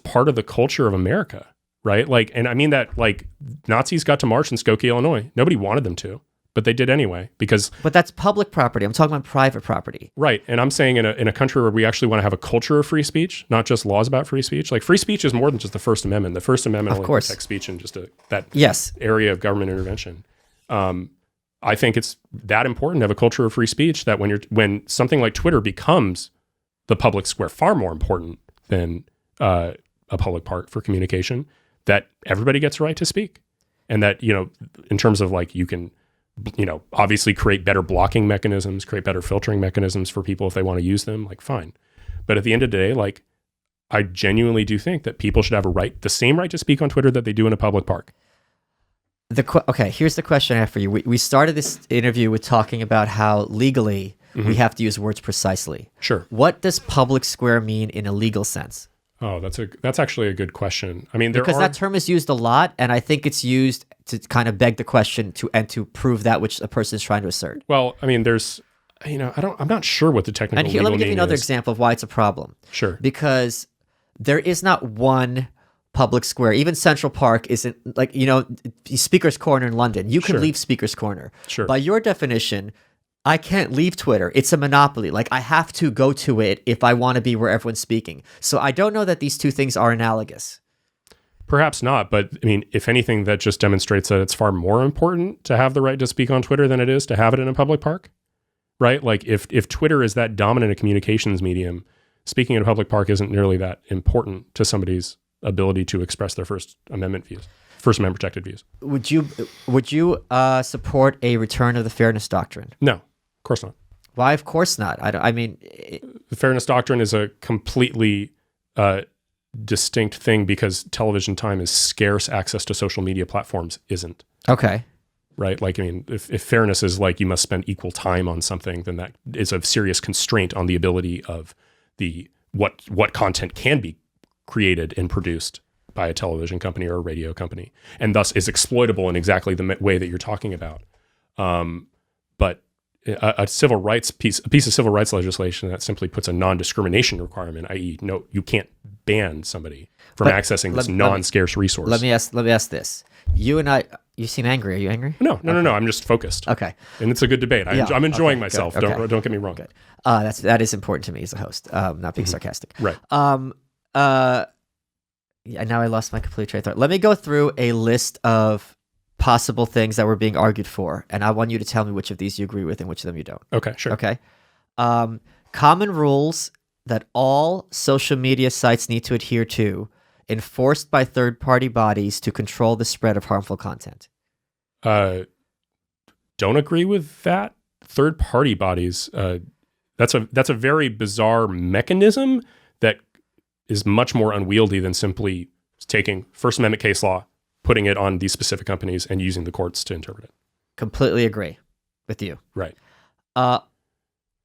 part of the culture of America. Right? Like, and I mean that like Nazis got to march in Skokie, Illinois. Nobody wanted them to, but they did anyway because. But that's public property. I'm talking about private property. Right. And I'm saying in a country where we actually want to have a culture of free speach, not just laws about free speech. Like free speech is more than just the First Amendment. The First Amendment only protects speech in just that area of government intervention. I think it's that important to have a culture of free speech that when something like Twitter becomes the public square, far more important than a public park for communication, that everybody gets a right to speak. And that, in terms of like, you can, obviously create better blocking mechanisms, create better filtering mechanisms for people if they want to use them, like fine. But at the end of the day, like, I genuinely do think that people should have the same right to speak on Twitter that they do in a public park. Okay, here's the question I have for you. We started this interview with talking about how legally we have to use words precisely. Sure. What does public square mean in a legal sense? Oh, that's actually a good question. I mean, that term is used a lot, and I think it's used to kind of beg the question to prove that which a person is trying to assert. Well, I mean, I'm not sure what the technical legal let me give you another is. example of why it's a problem. Sure. Because there is not one public square. Even Central Park isn't like, Speaker's Corner in London. You can leave Speaker's Corner. Sure. By your definition, I can't leave Twitter. It's a monopoly. Like, I have to go to it if I want to be where everyone's speaking. So I don't know that these two things are analogous. Perhaps not, but I mean, if anything, that just demonstrates that it's far more important to have the right to speak on Twitter than it is to have it in a public park, right? Like, if Twitter is that dominant a communications medium, speaking in a public park isn't nearly that important to somebody's ability to express their First Amendment views. First Amendment protected views. Would you support a return of the fairness doctrine? No, of course not. Why? Of course not. The fairness doctrine is a completely distinct thing because television time is scarce. Access to social media platforms isn't. Okay. Right? Like, I mean, if fairness is like you must spend equal time on something, then that is a serious constraint on the ability of what content can be created and produced by a television company or a radio company, and thus is exploitable in exactly the way that you're talking about. But a piece of civil rights legislation that simply puts a non-discrimination requirement, i.e., no, you can't ban somebody from accessing this non-scarce resource. Let me ask this. You and I, you seem angry. Are you angry? No. I'm just focused. Okay. And it's a good debate. I'm enjoying myself. Good. Okay. Don't get me wrong. Good. That is important to me as a host. Not being sarcastic. Right. Yeah, now I lost my complete train of thought. Let me go through a list of possible things that were being argued for, and I want you to tell me which of these you agree with and which of them you don't. Okay, sure. Okay. Common rules that all social media sites need to adhere to, enforced by third-party bodies to control the spread of harmful content. Don't agree with that. Third-party bodies, that's a very bizarre mechanism that is much more unwieldy than simply taking First Amendment case law, putting it on these specific companies, and using the courts to interpret it. Completely agree with you. Right.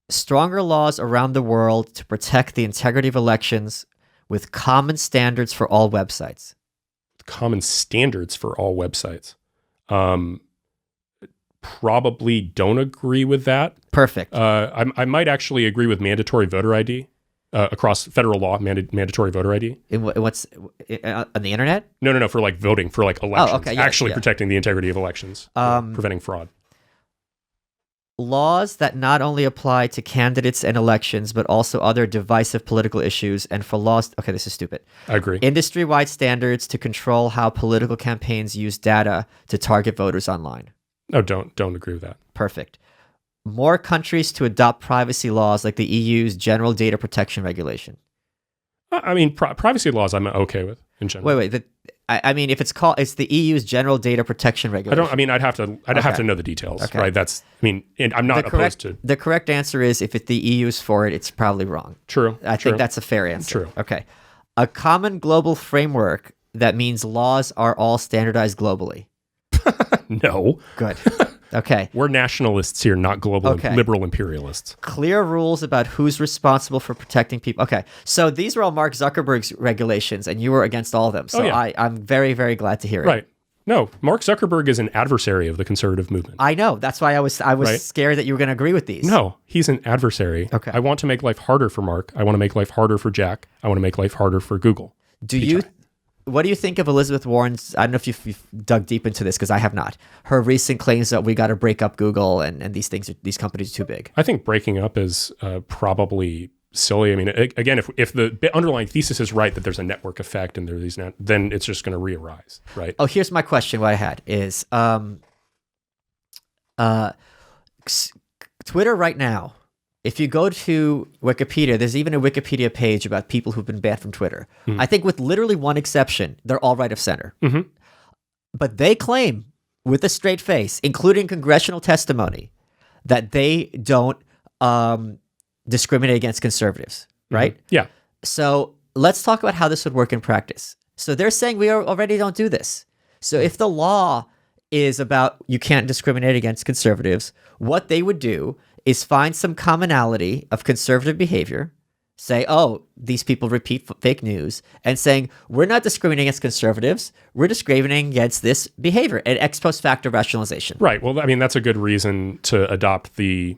Stronger laws around the world to protect the integrity of elections with common standards for all websites. Common standards for all websites. Probably don't agree with that. Perfect. I might actually agree with mandatory voter ID. Across federal law, mandatory voter ID. What's on the internet? No, for like voting, for like elections. Oh, okay, yeah, protecting the integrity of elections, preventing fraud. Laws that not only apply to candidates and elections, but also other divisive political issues, and for laws... Okay, this is stupid. I agree. Industry-wide standards to control how political campaigns use data to target voters online. No, don't agree with that. Perfect. More countries to adopt privacy laws like the EU's General Data Protection Regulation. I mean, privacy laws I'm okay with in general. Wait. I mean, if it's the EU's General Data Protection Regulation. I'd have to know the details, okay. Right? And I'm not opposed to. The correct answer is if the EU's for it, it's probably wrong. True. I think that's a fair answer. True. Okay. A common global framework that means laws are all standardized globally. No. Good. Okay. We're nationalists here, not global liberal imperialists. Clear rules about who's responsible for protecting people. Okay. So these were all Mark Zuckerberg's regulations, and you were against all of them. So I'm very, very glad to hear it. Right. No, Mark Zuckerberg is an adversary of the conservative movement. I know. That's why I was scared that you were going to agree with these. No, he's an adversary. Okay. I want to make life harder for Mark. I want to make life harder for Jack. I want to make life harder for Google. What do you think of Elizabeth Warren's, I don't know if you've dug deep into this because I have not, her recent claims that we got to break up Google and these companies are too big? I think breaking up is probably silly. I mean, again, if the underlying thesis is right that there's a network effect and then it's just going to re-arise, right? Oh, here's my question. What I had is Twitter right now. If you go to Wikipedia, there's even a Wikipedia page about people who've been banned from Twitter. Mm-hmm. I think with literally one exception, they're all right of center. Mm-hmm. But they claim with a straight face, including congressional testimony, that they don't discriminate against conservatives, right? Mm-hmm. Yeah. So let's talk about how this would work in practice. So they're saying we already don't do this. So if the law is about you can't discriminate against conservatives, what they would do is find some commonality of conservative behavior, say, oh, these people repeat fake news, and saying, we're not discriminating against conservatives, we're discriminating against this behavior, an ex post facto rationalization. Right. Well, I mean, that's a good reason to adopt the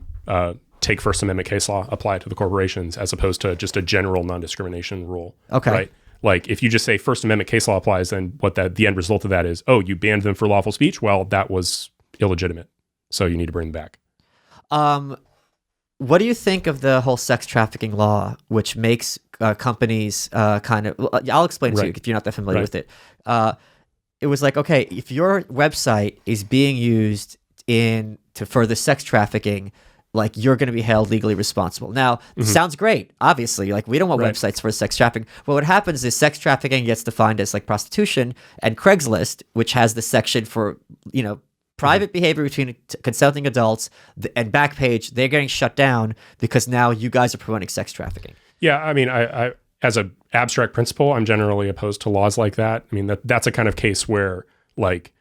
take First Amendment case law, apply it to the corporations, as opposed to just a general non-discrimination rule. Okay. Right? Like, if you just say First Amendment case law applies, then the end result of that is, oh, you banned them for lawful speech? Well, that was illegitimate, so you need to bring them back. What do you think of the whole sex trafficking law, which makes companies kind of... I'll explain it to you if you're not that familiar with it. It was like, okay, if your website is being used to further sex trafficking, like you're going to be held legally responsible. Now, sounds great. Obviously, like we don't want websites for sex trafficking. But what happens is sex trafficking gets defined as like prostitution, and Craigslist, which has the section for, private behavior between consenting adults and Backpage, they're getting shut down because now you guys are promoting sex trafficking. Yeah, I mean, I as an abstract principle, I'm generally opposed to laws like that. I mean, that's a kind of case where like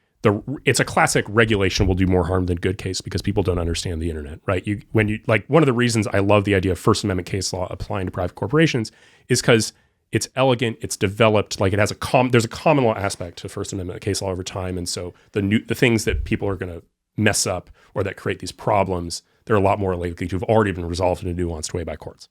it's a classic regulation will do more harm than good case because people don't understand the internet, right? When you one of the reasons I love the idea of First Amendment case law applying to private corporations is because it's elegant, it's developed, like it has there's a common law aspect to First Amendment case law over time, and so the things that people are going to mess up or that create these problems, they're a lot more likely to have already been resolved in a nuanced way by courts.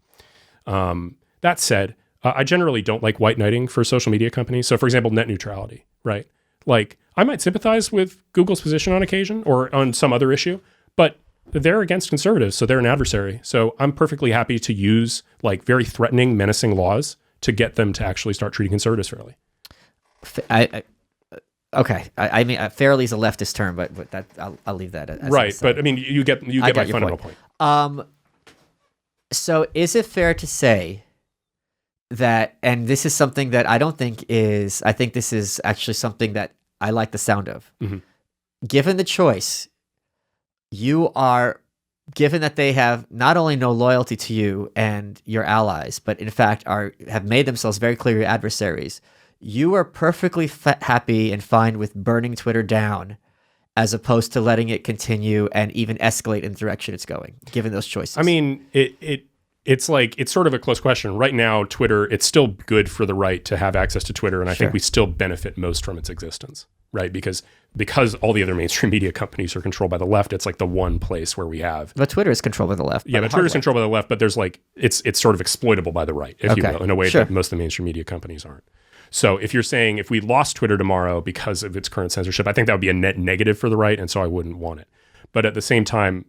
That said, I generally don't like white knighting for social media companies. So, for example, net neutrality, right? Like, I might sympathize with Google's position on occasion or on some other issue, but they're against conservatives, so they're an adversary. So I'm perfectly happy to use like very threatening, menacing laws to get them to actually start treating conservatives fairly. Okay. I mean, fairly is a leftist term, but that I'll leave that. As right, but I mean, you get my fundamental point. So is it fair to say that, and this is something that I think this is actually something that I like the sound of. Mm-hmm. Given the choice, given that they have not only no loyalty to you and your allies, but in fact have made themselves very clear your adversaries, you are perfectly happy and fine with burning Twitter down as opposed to letting it continue and even escalate in the direction it's going, given those choices. I mean, it's sort of a close question. Right now, Twitter, it's still good for the right to have access to Twitter, and I think we still benefit most from its existence, right? Because all the other mainstream media companies are controlled by the left, it's like the one place where we have... But Twitter is controlled by the left. Yeah, but Twitter is controlled by the left, but there's like, it's sort of exploitable by the right, if you will, in a way that most of the mainstream media companies aren't. So if you're saying if we lost Twitter tomorrow because of its current censorship, I think that would be a net negative for the right, and so I wouldn't want it. But at the same time,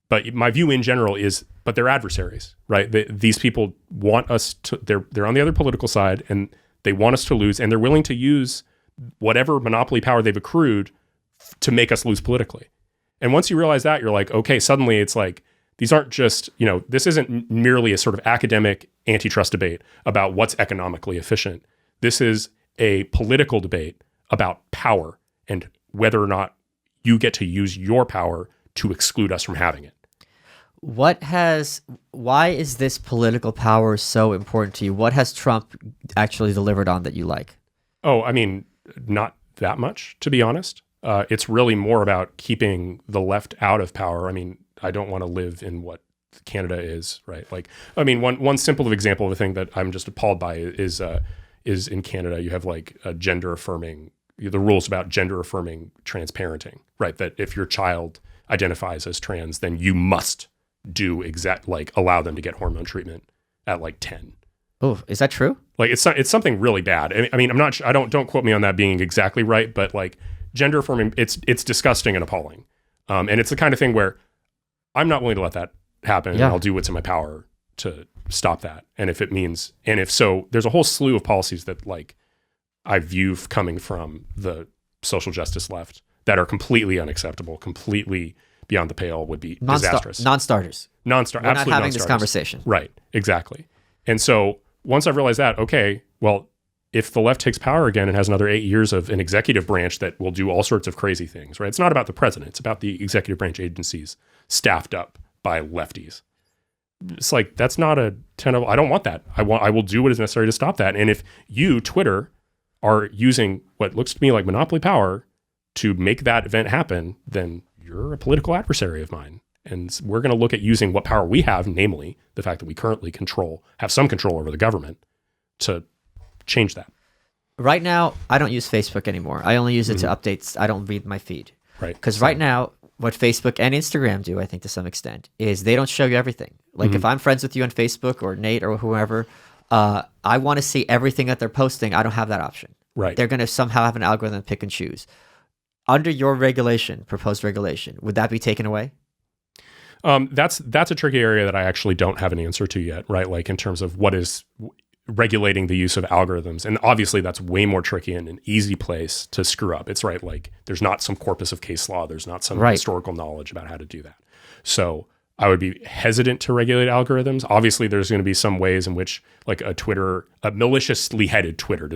but my view in general is, but they're adversaries, right? These people want us to, they're on the other political side, and they want us to lose, and they're willing to use whatever monopoly power they've accrued to make us lose politically. And once you realize that, you're like, okay, suddenly it's like, these aren't just, this isn't merely a sort of academic antitrust debate about what's economically efficient. This is a political debate about power and whether or not you get to use your power to exclude us from having it. Why is this political power so important to you? What has Trump actually delivered on that you like? Oh, I mean, not that much, to be honest. It's really more about keeping the left out of power. I mean, I don't want to live in what Canada is, right? Like, I mean, one simple example of a thing that I'm just appalled by is in Canada, you have like a the rules about gender affirming trans parenting, right? That if your child identifies as trans, then you must allow them to get hormone treatment at like 10. Oh, is that true? Like it's something really bad. I mean, I'm not sure, don't quote me on that being exactly right, but like gender affirming, it's disgusting and appalling. And it's the kind of thing where I'm not willing to let that happen. Yeah. And I'll do what's in my power to stop that. And if so, there's a whole slew of policies that like I view coming from the social justice left that are completely unacceptable, completely beyond the pale, would be disastrous. Non-starters. We're not having this conversation. Right, exactly. And so once I've realized that, okay, well, if the left takes power again and has another 8 years of an executive branch that will do all sorts of crazy things, right? It's not about the president. It's about the executive branch agencies staffed up by lefties. It's like, that's not a tenable. I don't want that. I will do what is necessary to stop that. And if you, Twitter, are using what looks to me like monopoly power to make that event happen, then you're a political adversary of mine. And we're going to look at using what power we have, namely the fact that we currently have some control over the government, to change that. Right now, I don't use Facebook anymore. I only use it to updates. I don't read my feed. Right. Because right now, what Facebook and Instagram do, I think to some extent, is they don't show you everything. Like if I'm friends with you on Facebook or Nate or whoever, I want to see everything that they're posting. I don't have that option. Right. They're going to somehow have an algorithm to pick and choose. Under your proposed regulation, would that be taken away? That's a tricky area that I actually don't have an answer to yet, right? Like in terms of what is regulating the use of algorithms. And obviously that's way more tricky and an easy place to screw up. It's right. Like there's not some corpus of case law. There's not some historical knowledge about how to do that. So I would be hesitant to regulate algorithms. Obviously, there's going to be some ways in which, like a maliciously headed Twitter,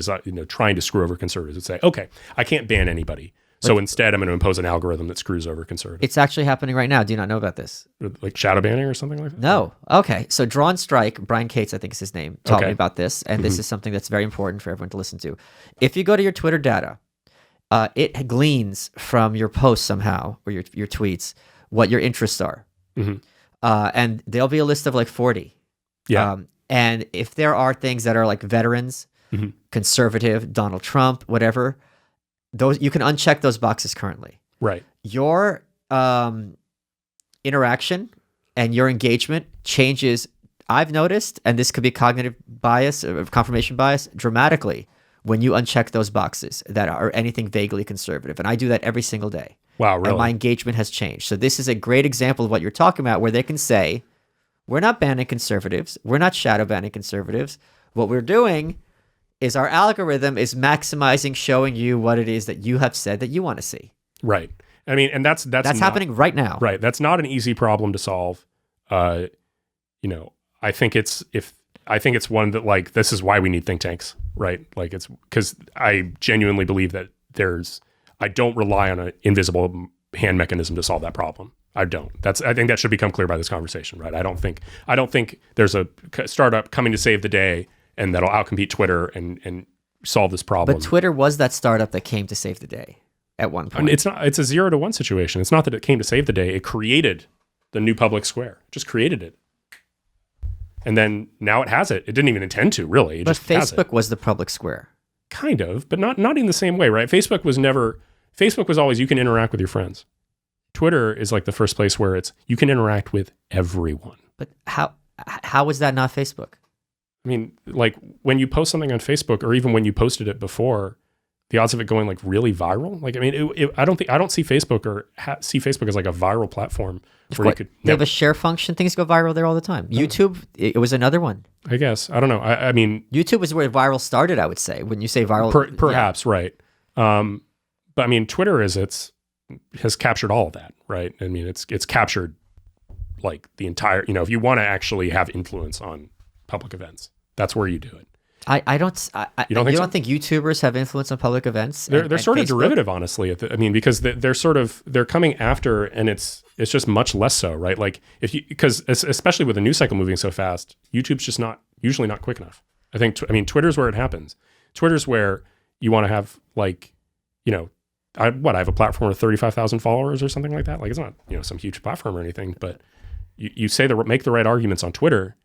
trying to screw over conservatives, would say, okay, I can't ban anybody. So instead, I'm going to impose an algorithm that screws over conservatives. It's actually happening right now. Do you not know about this? Like shadow banning or something like that? No. Okay. So Drawn Strike, Brian Cates, I think is his name, told me about this. And this is something that's very important for everyone to listen to. If you go to your Twitter data, it gleans from your posts somehow, or your tweets, what your interests are. And there'll be a list of like 40. Yeah. And if there are things that are like veterans, conservative, Donald Trump, whatever, those you can uncheck those boxes currently. Right. Your interaction and your engagement changes, I've noticed, and this could be cognitive bias or confirmation bias, dramatically when you uncheck those boxes that are anything vaguely conservative. And I do that every single day. Wow, really? And my engagement has changed. So this is a great example of what you're talking about, where they can say, we're not banning conservatives. We're not shadow banning conservatives. What we're doing is our algorithm is maximizing, showing you what it is that you have said that you want to see. Right. I mean, and that's happening right now. Right. That's not an easy problem to solve. I think it's one that, like, this is why we need think tanks, right? Like, it's because I genuinely believe that I don't rely on an invisible hand mechanism to solve that problem. I don't. I think that should become clear by this conversation, right? I don't think there's a startup coming to save the day and that'll outcompete Twitter and solve this problem. But Twitter was that startup that came to save the day at one point. I mean, it's not. It's a 0-1 situation. It's not that it came to save the day. It created the new public square. Just created it. And then now it has it. It didn't even intend to, really. But Facebook was the public square. Kind of, but not in the same way, right? Facebook was always, you can interact with your friends. Twitter is like the first place where you can interact with everyone. But how was that not Facebook? I mean, like, when you post something on Facebook, or even when you posted it before, the odds of it going like really viral, like, I mean, I don't see Facebook see Facebook as like a viral platform where you could. They have a share function. Things go viral there all the time. No. YouTube, it was another one. I guess. I don't know. I mean, YouTube is where viral started, I would say. When you say viral, perhaps, yeah. Right. But I mean, Twitter has captured all of that, right? I mean, it's captured like the entire. If you want to actually have influence on public events, that's where you do it. I don't think YouTubers have influence on public events? They're sort of derivative, honestly. Because they're coming after, and it's just much less so, right? Like, because especially with the news cycle moving so fast, YouTube's just usually not quick enough. I mean, Twitter's where it happens. Twitter's where you want to have, like, I have a platform of 35,000 followers or something like that. Like, it's not some huge platform or anything, but you make the right arguments on Twitter,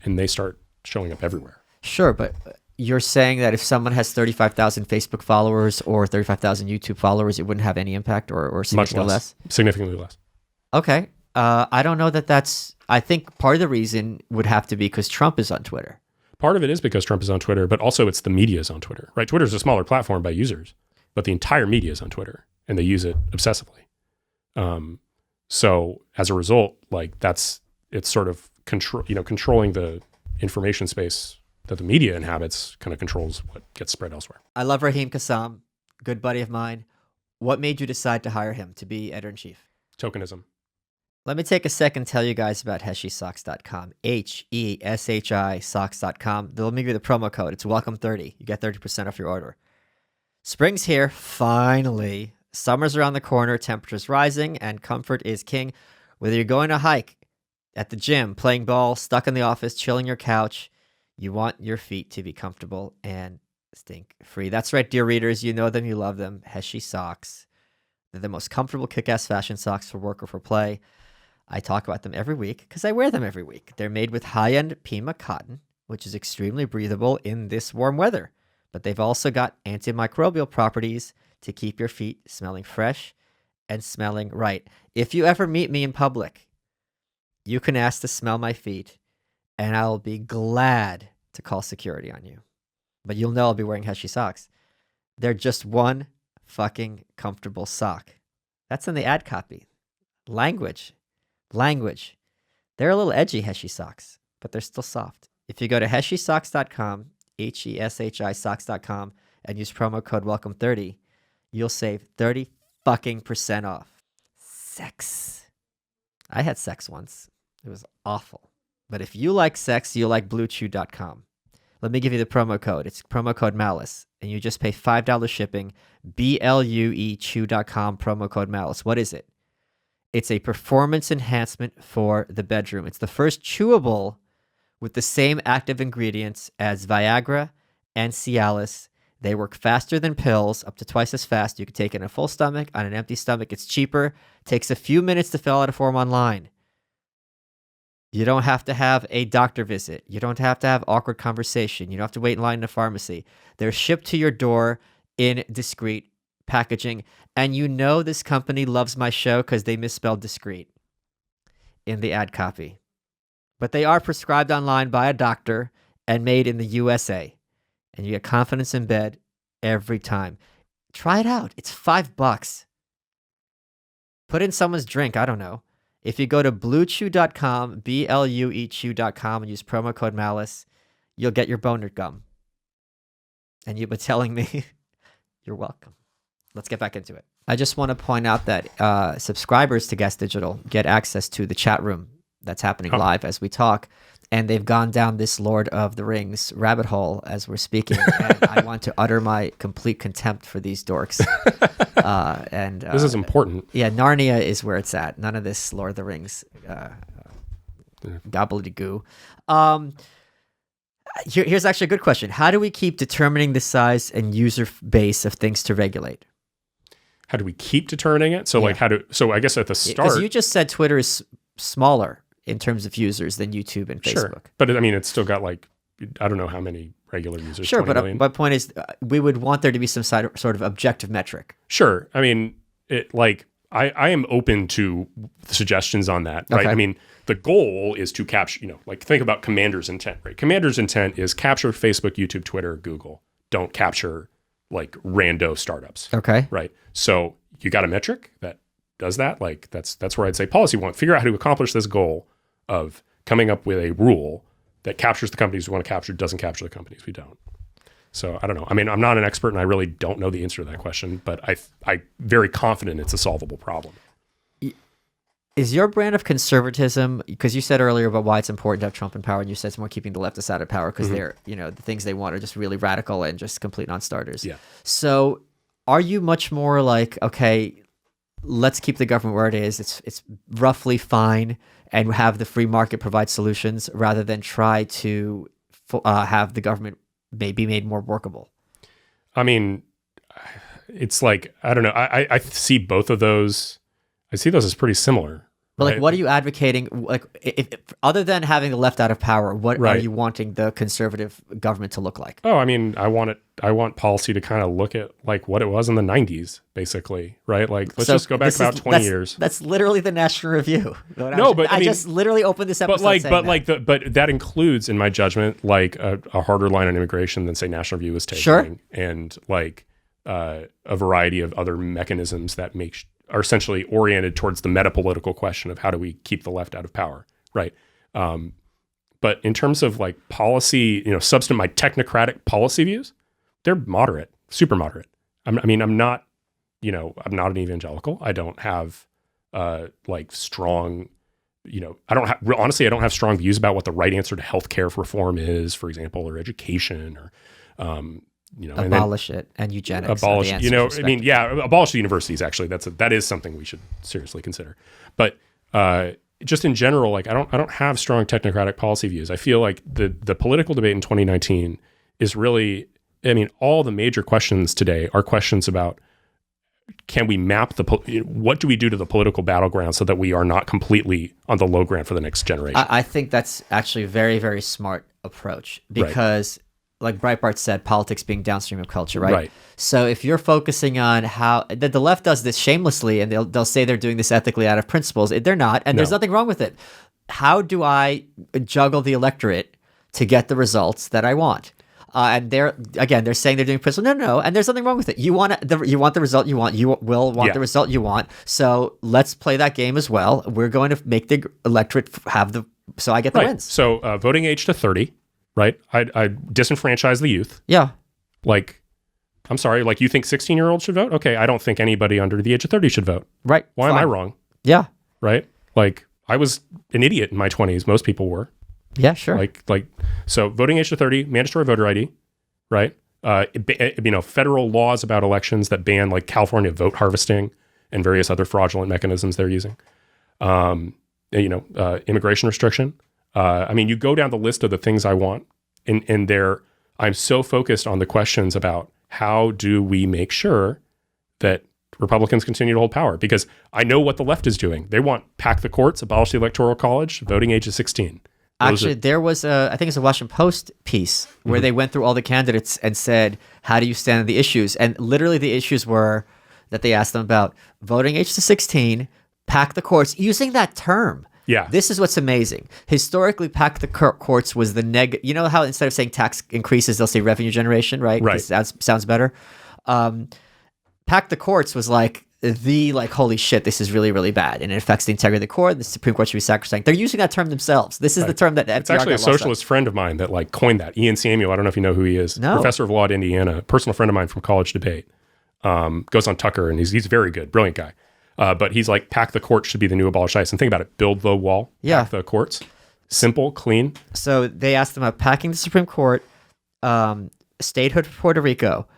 and they start showing up everywhere. Sure, but you're saying that if someone has 35,000 Facebook followers or 35,000 YouTube followers, it wouldn't have any impact, or significantly less? Significantly less. Okay. I don't know that's... I think part of the reason would have to be because Trump is on Twitter. Part of it is because Trump is on Twitter, but also it's the media is on Twitter, right? Twitter's a smaller platform by users, but the entire media is on Twitter, and they use it obsessively. So as a result, like, it's sort of controlling the information space that the media inhabits kind of controls what gets spread elsewhere. I love Raheem Kassam, good buddy of mine. What made you decide to hire him to be editor-in-chief? Tokenism. Let me take a second to tell you guys about HeshiSocks.com. HESHI socks.com. Let me give you the promo code. It's welcome30. You get 30% off your order. Spring's here, finally. Summer's around the corner, temperatures rising, and comfort is king. Whether you're going to hike, at the gym, playing ball, stuck in the office, chilling your couch, you want your feet to be comfortable and stink-free. That's right, dear readers. You know them, you love them. Heshi socks. They're the most comfortable kick-ass fashion socks for work or for play. I talk about them every week because I wear them every week. They're made with high-end Pima cotton, which is extremely breathable in this warm weather. But they've also got antimicrobial properties to keep your feet smelling fresh and smelling right. If you ever meet me in public, you can ask to smell my feet, and I'll be glad to call security on you. But you'll know I'll be wearing Heshi socks. They're just one fucking comfortable sock. That's in the ad copy. Language. They're a little edgy, Heshi socks, but they're still soft. If you go to HeshiSocks.com, HESHI socks.com, and use promo code WELCOME30, you'll save 30% off. Sex. I had sex once. It was awful. But if you like sex, you like BlueChew.com. Let me give you the promo code. It's promo code Malice, and you just pay $5 shipping. BLUEChew.com, promo code Malice. What is it? It's a performance enhancement for the bedroom. It's the first chewable with the same active ingredients as Viagra and Cialis. They work faster than pills, up to twice as fast. You can take it on a full stomach, on an empty stomach. It's cheaper. Takes a few minutes to fill out a form online. You don't have to have a doctor visit. You don't have to have awkward conversation. You don't have to wait in line in a pharmacy. They're shipped to your door in discreet packaging. And you know this company loves my show because they misspelled discreet in the ad copy. But they are prescribed online by a doctor and made in the USA. And you get confidence in bed every time. Try it out. It's $5. Put in someone's drink. I don't know. If you go to BlueChew.com, BLUEChew.com, and use promo code Malice, you'll get your boner gum. And you've been telling me you're welcome. Let's get back into it. I just want to point out that subscribers to Guest Digital get access to the chat room that's happening live as we talk. And they've gone down this Lord of the Rings rabbit hole as we're speaking. And I want to utter my complete contempt for these dorks. This is important. Yeah, Narnia is where it's at. None of this Lord of the Rings gobbledygoo. Here's actually a good question. How do we keep determining the size and user base of things to regulate? How do we keep determining it? So I guess at the start, because you just said Twitter is smaller in terms of users than YouTube and Facebook. Sure. But I mean, it's still got I don't know how many regular users. Sure, but my point is, we would want there to be some sort of objective metric. Sure. I mean, I am open to suggestions on that, right? Okay. I mean, the goal is to capture, think about commander's intent, right? Commander's intent is capture Facebook, YouTube, Twitter, Google. Don't capture rando startups. Okay. Right. So you got a metric that does that? That's where I'd say policy one. Figure out how to accomplish this goal of coming up with a rule that captures the companies we want to capture, doesn't capture the companies we don't. So I don't know. I mean, I'm not an expert and I really don't know the answer to that question, but I'm very confident it's a solvable problem. Is your brand of conservatism, because you said earlier about why it's important to have Trump in power, and you said it's more keeping the leftists out of power because they're, the things they want are just really radical and just complete non-starters. Yeah. So are you much more like, okay, let's keep the government where it is. It's roughly fine and have the free market provide solutions rather than try to have the government maybe made more workable? I mean, it's I don't know. I see both of those. I see those as pretty similar. But right? What are you advocating? If other than having the left out of power, what are you wanting the conservative government to look like? Oh, I mean, I want policy to kind of look at what it was in the 90s, basically, right? Let's just go back about 20 years. That's literally the National Review. I mean, just literally opened this episode. But that includes, in my judgment, a harder line on immigration than say National Review is taking, sure, and a variety of other mechanisms that are essentially oriented towards the metapolitical question of how do we keep the left out of power, right? But in terms of policy, my technocratic policy views, they're moderate, super moderate. I'm not an evangelical. I don't have strong, honestly, I don't have strong views about what the right answer to healthcare reform is, for example, or education, or abolish it and eugenics. Abolish, abolish the universities. Actually, that is something we should seriously consider. But just in general, I don't have strong technocratic policy views. I feel like the political debate in 2019 is really, all the major questions today are questions about, can we map what do we do to the political battleground so that we are not completely on the low ground for the next generation? I think that's actually a very, very smart approach because, like Breitbart said, politics being downstream of culture, right? Right. So if you're focusing on how the left does this shamelessly, and they'll say they're doing this ethically out of principles, they're not, and there's nothing wrong with it. How do I juggle the electorate to get the results that I want? And they're saying they're doing principle. No, and there's nothing wrong with it. You want the result you want. You will want the result you want. So let's play that game as well. We're going to make the electorate so I get the wins. So voting age to 30, right? I disenfranchise the youth. Yeah. I'm sorry. You think 16-year-olds should vote? Okay, I don't think anybody under the age of 30 should vote. Right. Why am I wrong? Yeah. Right. I was an idiot in my 20s. Most people were. Yeah, sure. So voting age to 30, mandatory voter ID, right? Federal laws about elections that ban like California vote harvesting and various other fraudulent mechanisms they're using. Immigration restriction. You go down the list of the things I want, and I'm so focused on the questions about how do we make sure that Republicans continue to hold power, because I know what the left is doing. They want pack the courts, abolish the Electoral College, voting age is 16. Actually, there was I think it's a Washington Post piece where they went through all the candidates and said, how do you stand on the issues? And literally the issues were that they asked them about voting age to 16, pack the courts, using that term. Yeah. This is what's amazing. Historically, pack the courts was the negative. You know how instead of saying tax increases, they'll say revenue generation, right? Right. That sounds better. Pack the courts was like holy shit, this is really, really bad, and it affects the integrity of the court. The Supreme Court should be sacrosanct. They're using that term themselves. This is the term that it's actually a socialist friend of mine that like coined that. Ian Samuel. I don't know if you know who he is. No. Professor of law at Indiana, personal friend of mine from college debate. Goes on Tucker, and he's very good, brilliant guy. But he's like, pack the courts should be the new abolish ICE. And think about it, build the wall, pack the courts. Simple, clean. So they asked them about packing the Supreme Court, statehood for Puerto Rico,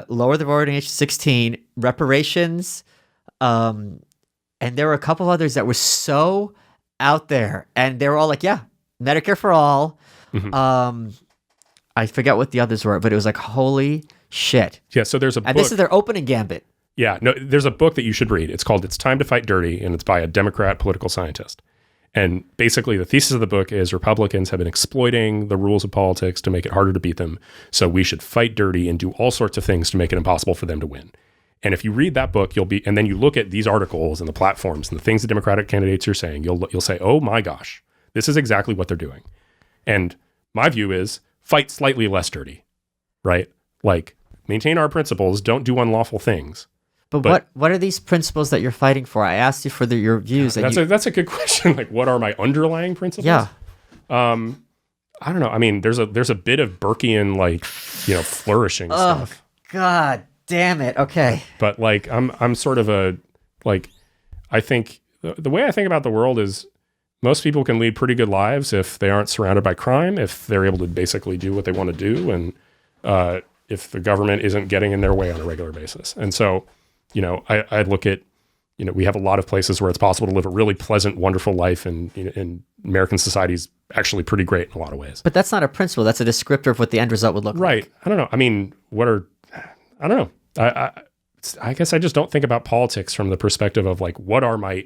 lower the voting age to 16, reparations, and there were a couple others that were so out there, and they were all like, yeah, Medicare for all. I forget what the others were, but it was like, holy shit. Yeah, so there's a book. And this is their opening gambit. Yeah, no, there's a book that you should read. It's called It's Time to Fight Dirty, and it's by a Democrat political scientist. And basically the thesis of the book is Republicans have been exploiting the rules of politics to make it harder to beat them. So we should fight dirty and do all sorts of things to make it impossible for them to win. And if you read that book, and then you look at these articles and the platforms and the things the Democratic candidates are saying, you'll say, oh my gosh, this is exactly what they're doing. And my view is fight slightly less dirty, right? Like maintain our principles, don't do unlawful things. But what are these principles that you're fighting for? I asked you for your views. That's a good question. Like, what are my underlying principles? Yeah. I don't know. I mean, there's a bit of Burkean flourishing stuff. God damn it. Okay. But like, I'm sort of I think the way I think about the world is most people can lead pretty good lives if they aren't surrounded by crime, if they're able to basically do what they want to do, and if the government isn't getting in their way on a regular basis. And so, I look at, we have a lot of places where it's possible to live a really pleasant, wonderful life, and American society is actually pretty great in a lot of ways. But that's not a principle. That's a descriptor of what the end result would look like. Right. I don't know. I mean, I don't know. I guess I just don't think about politics from the perspective of like, what are my,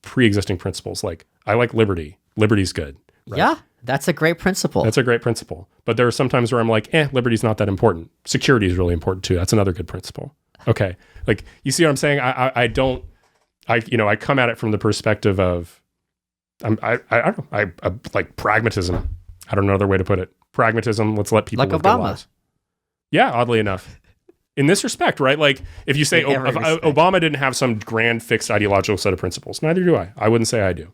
pre-existing principles? Like, I like liberty. Liberty's good. Right? Yeah, that's a great principle. That's a great principle. But there are some times where I'm like, liberty's not that important. Security is really important too. That's another good principle. Okay. Like, you see what I'm saying? I come at it from the perspective of, I don't know, I like pragmatism. I don't know another way to put it. Pragmatism. Let's let people live their lives. Yeah, oddly enough. In this respect, right? Like, if you say Obama didn't have some grand fixed ideological set of principles, neither do I. I wouldn't say I do.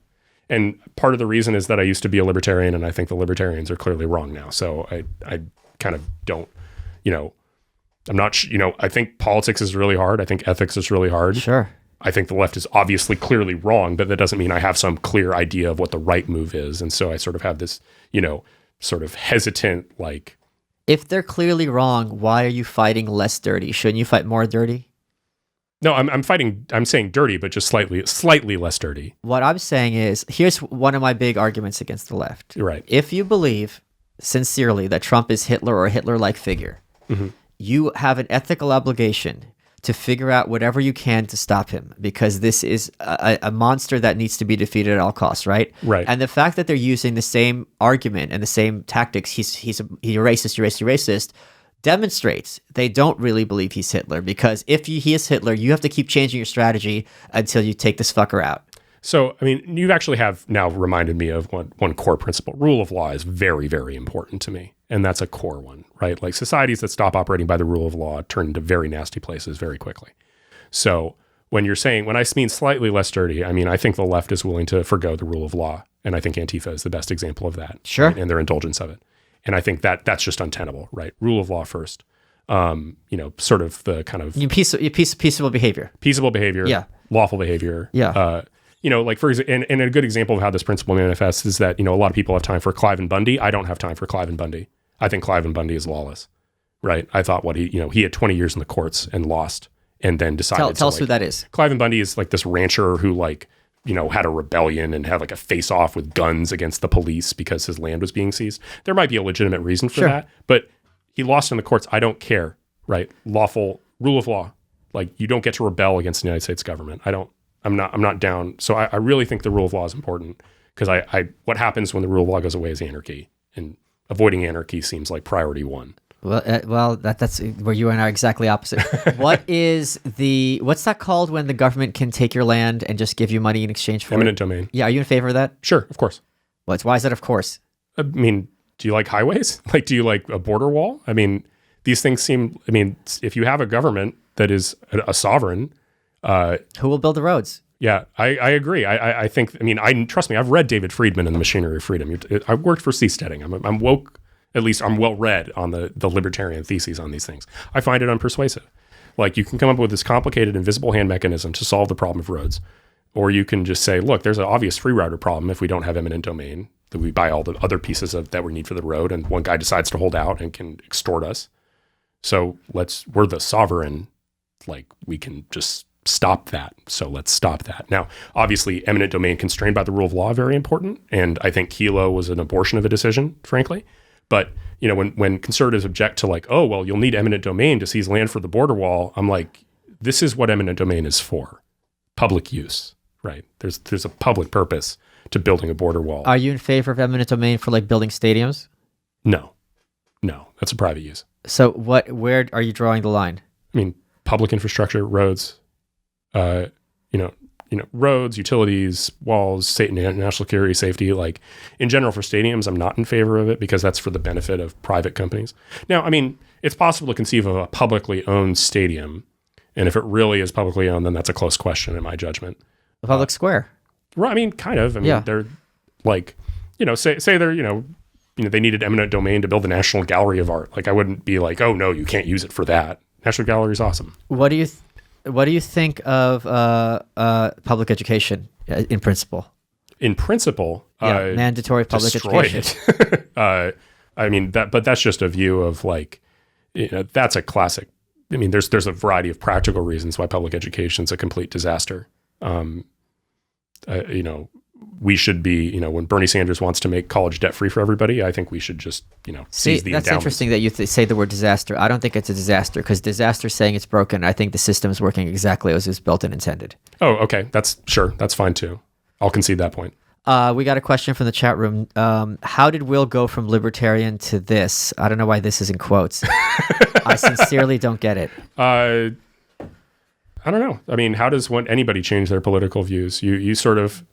And part of the reason is that I used to be a libertarian, and I think the libertarians are clearly wrong now. So I kind of don't, I'm not, I think politics is really hard. I think ethics is really hard. Sure. I think the left is obviously clearly wrong, but that doesn't mean I have some clear idea of what the right move is. And so I sort of have this, sort of hesitant, like. If they're clearly wrong, why are you fighting less dirty? Shouldn't you fight more dirty? No, I'm saying dirty, but just slightly less dirty. What I'm saying is, here's one of my big arguments against the left. You're right. If you believe sincerely that Trump is Hitler or a Hitler-like figure, you have an ethical obligation to figure out whatever you can to stop him, because this is a monster that needs to be defeated at all costs, right? Right. And the fact that they're using the same argument and the same tactics, he's a racist, you're racist, demonstrates they don't really believe he's Hitler, because if he is Hitler, you have to keep changing your strategy until you take this fucker out. So, I mean, you actually have now reminded me of one core principle. Rule of law is very, very important to me. And that's a core one, right? Like, societies that stop operating by the rule of law turn into very nasty places very quickly. So when I mean slightly less dirty, I mean, I think the left is willing to forgo the rule of law. And I think Antifa is the best example of that. Sure. Right? And their indulgence of it. And I think that's just untenable, right? Rule of law first. Sort of the kind of peaceable behavior. Peaceable behavior. Yeah. Lawful behavior. Yeah. like for example, and a good example of how this principle manifests is that, a lot of people have time for Clive and Bundy. I don't have time for Clive and Bundy. I think Clive and Bundy is lawless, right? I thought he had 20 years in the courts and lost and then decided Tell us who that is. Clive and Bundy is like this rancher who had a rebellion and had like a face off with guns against the police because his land was being seized. There might be a legitimate reason for that, but he lost in the courts. I don't care, right? Lawful rule of law. Like, you don't get to rebel against the United States government. I'm not down. So I really think the rule of law is important because what happens when the rule of law goes away is anarchy, and avoiding anarchy seems like priority one. Well, that's where you and I are exactly opposite. What's that called when the government can take your land and just give you money in exchange for Eminent domain. Yeah, are you in favor of that? Sure, of course. Why is that of course? I mean, do you like highways? Like, do you like a border wall? I mean, these things seem, if you have a government that is a sovereign, who will build the roads? Yeah, I agree. I think, trust me, I've read David Friedman and the Machinery of Freedom. I worked for Seasteading. I'm woke. At least I'm well read on the libertarian theses on these things. I find it unpersuasive. Like, you can come up with this complicated invisible hand mechanism to solve the problem of roads. Or you can just say, look, there's an obvious free rider problem if we don't have eminent domain, that we buy all the other pieces that we need for the road, and one guy decides to hold out and can extort us. So we're the sovereign, like, we can just stop that. So let's stop that. Now, obviously, eminent domain constrained by the rule of law, very important. And I think Kelo was an abortion of a decision, frankly. But, when conservatives object to like, oh, well, you'll need eminent domain to seize land for the border wall, I'm like, this is what eminent domain is for. Public use, right? There's a public purpose to building a border wall. Are you in favor of eminent domain for like building stadiums? No, that's a private use. So where are you drawing the line? I mean, public infrastructure, roads, roads, utilities, walls, state and national security, safety. Like, in general, for stadiums, I'm not in favor of it because that's for the benefit of private companies. Now, I mean, it's possible to conceive of a publicly owned stadium, and if it really is publicly owned, then that's a close question in my judgment. The public square. Well, I mean, kind of. I mean, they're like, say they're, they needed eminent domain to build the National Gallery of Art. Like, I wouldn't be like, oh no, you can't use it for that. National Gallery is awesome. What do you think of public education in principle? In principle, mandatory public education. But that's just a view of like, that's a classic. I mean, there's a variety of practical reasons why public education is a complete disaster. We should be, when Bernie Sanders wants to make college debt free for everybody, I think we should just, seize the endowments. Interesting that you say the word disaster. I don't think it's a disaster because disaster saying it's broken. I think the system is working exactly as it was built and intended. Oh, okay. That's fine too. I'll concede that point. We got a question from the chat room. How did Will go from libertarian to this? I don't know why this is in quotes. I sincerely don't get it. I don't know. I mean, how does anybody change their political views? You sort of.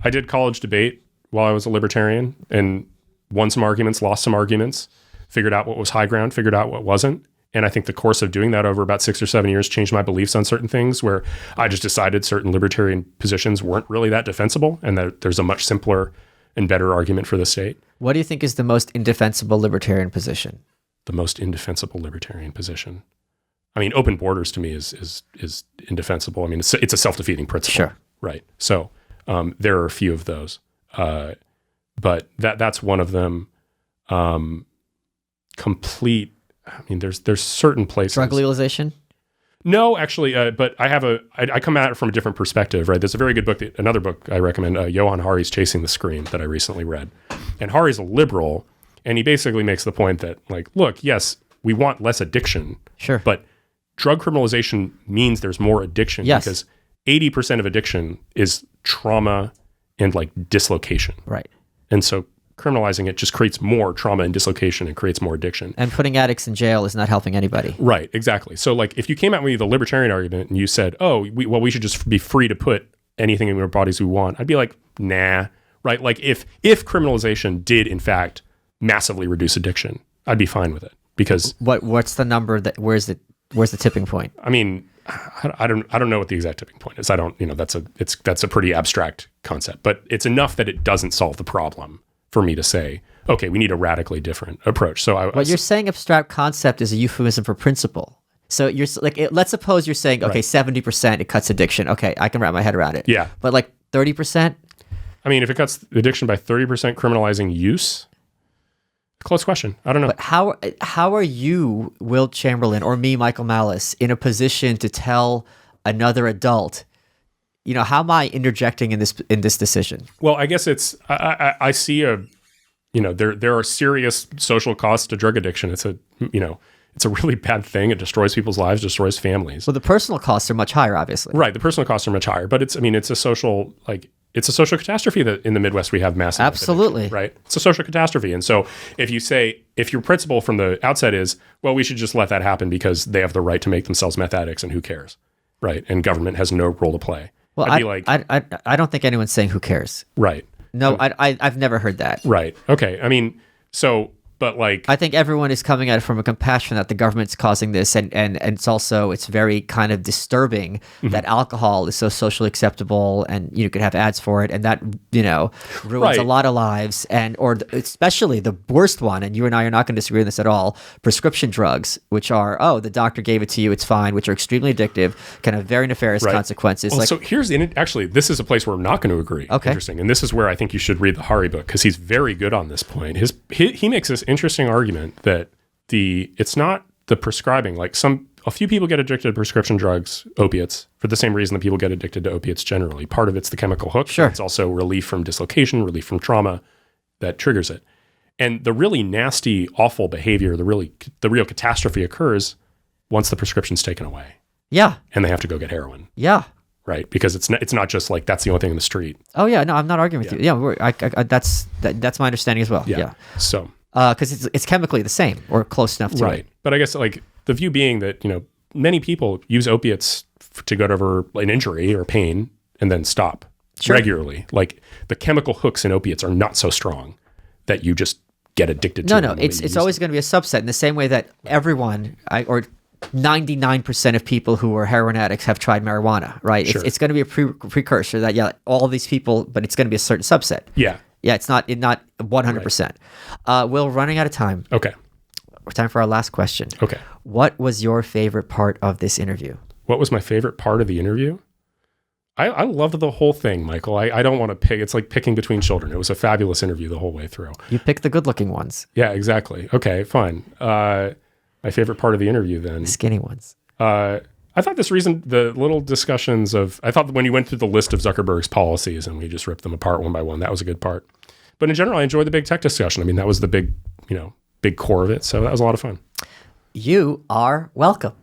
I did college debate while I was a libertarian and won some arguments, lost some arguments, figured out what was high ground, figured out what wasn't. And I think the course of doing that over about 6 or 7 years changed my beliefs on certain things where I just decided certain libertarian positions weren't really that defensible and that there's a much simpler and better argument for the state. What do you think is the most indefensible libertarian position? The most indefensible libertarian position? I mean, open borders to me is indefensible. I mean, it's a self-defeating principle. Sure. Right. So there are a few of those. But that's one of them. Complete. I mean, there's certain places. Drug legalization? No, actually, but I come at it from a different perspective, right? There's a very good book, another book I recommend, Johan Hari's Chasing the Scream, that I recently read. And Hari's a liberal, and he basically makes the point that, like, look, yes, we want less addiction. Sure. But drug criminalization means there's more addiction. Yes. Because 80% of addiction is trauma and, like, dislocation. Right. And so criminalizing it just creates more trauma and dislocation and creates more addiction. And putting addicts in jail is not helping anybody. Right, exactly. So like if you came at me with a libertarian argument and you said, oh, we should just be free to put anything in our bodies we want, I'd be like, nah, right? Like if criminalization did in fact massively reduce addiction, I'd be fine with it because... What's the number where's the tipping point? I mean, I don't know what the exact tipping point is. That's a pretty abstract concept, but it's enough that it doesn't solve the problem for me to say, okay, we need a radically different approach. So what you're saying abstract concept is a euphemism for principle. So you're like, let's suppose you're saying, okay, 70% it cuts addiction. Okay, I can wrap my head around it. Yeah. But like 30%? I mean, if it cuts addiction by 30%, criminalizing use, close question. I don't know. But how are you, Will Chamberlain, or me, Michael Malice, in a position to tell another adult, how am I interjecting in this decision? Well, I guess I see there are serious social costs to drug addiction. It's a really bad thing. It destroys people's lives, destroys families. Well, the personal costs are much higher, obviously. Right. The personal costs are much higher, but it's a social social catastrophe that in the Midwest we have massive. Absolutely. Addiction, right. It's a social catastrophe. And so if your principle from the outset is, well, we should just let that happen because they have the right to make themselves meth addicts and who cares? Right. And government has no role to play. Well, I don't think anyone's saying who cares. Right. No, I've never heard that. Right. Okay. I mean, but like, I think everyone is coming at it from a compassion that the government's causing this, and it's very kind of disturbing that alcohol is so socially acceptable, and you could have ads for it, and that ruins a lot of lives, or especially the worst one, and you and I are not going to disagree on this at all. Prescription drugs, which are the doctor gave it to you, it's fine, which are extremely addictive, can have very nefarious consequences. Well, so actually, this is a place where I'm not going to agree. Okay, interesting, and this is where I think you should read the Hari book because he's very good on this point. He makes this interesting argument that it's not the prescribing. Like a few people get addicted to prescription drugs, opiates, for the same reason that people get addicted to opiates generally. Part of it's the chemical hook. Sure. It's also relief from dislocation, relief from trauma that triggers it. And the really nasty, awful behavior, the real catastrophe occurs once the prescription's taken away. Yeah. And they have to go get heroin. Yeah. Right, because it's not just like that's the only thing in the street. Oh yeah, no, I'm not arguing with you. Yeah, that's my understanding as well. Yeah. So. Because it's chemically the same or close enough to it. But I guess like the view being that, many people use opiates to get over an injury or pain and then stop regularly. Like the chemical hooks in opiates are not so strong that you just get addicted to them. No, it's always going to be a subset in the same way that everyone, or 99% of people who are heroin addicts have tried marijuana, right? Sure. It's going to be a precursor that, all these people, but it's going to be a certain subset. Yeah. Yeah, it's not 100%. Will, running out of time. Okay. Time for our last question. Okay. What was your favorite part of this interview? What was my favorite part of the interview? I loved the whole thing, Michael. I don't want to pick. It's like picking between children. It was a fabulous interview the whole way through. You picked the good-looking ones. Yeah, exactly. Okay, fine. My favorite part of the interview then. The skinny ones. I thought the little discussions I thought when you went through the list of Zuckerberg's policies and we just ripped them apart one by one, that was a good part. But in general, I enjoyed the big tech discussion. I mean, that was the big core of it. So that was a lot of fun. You are welcome.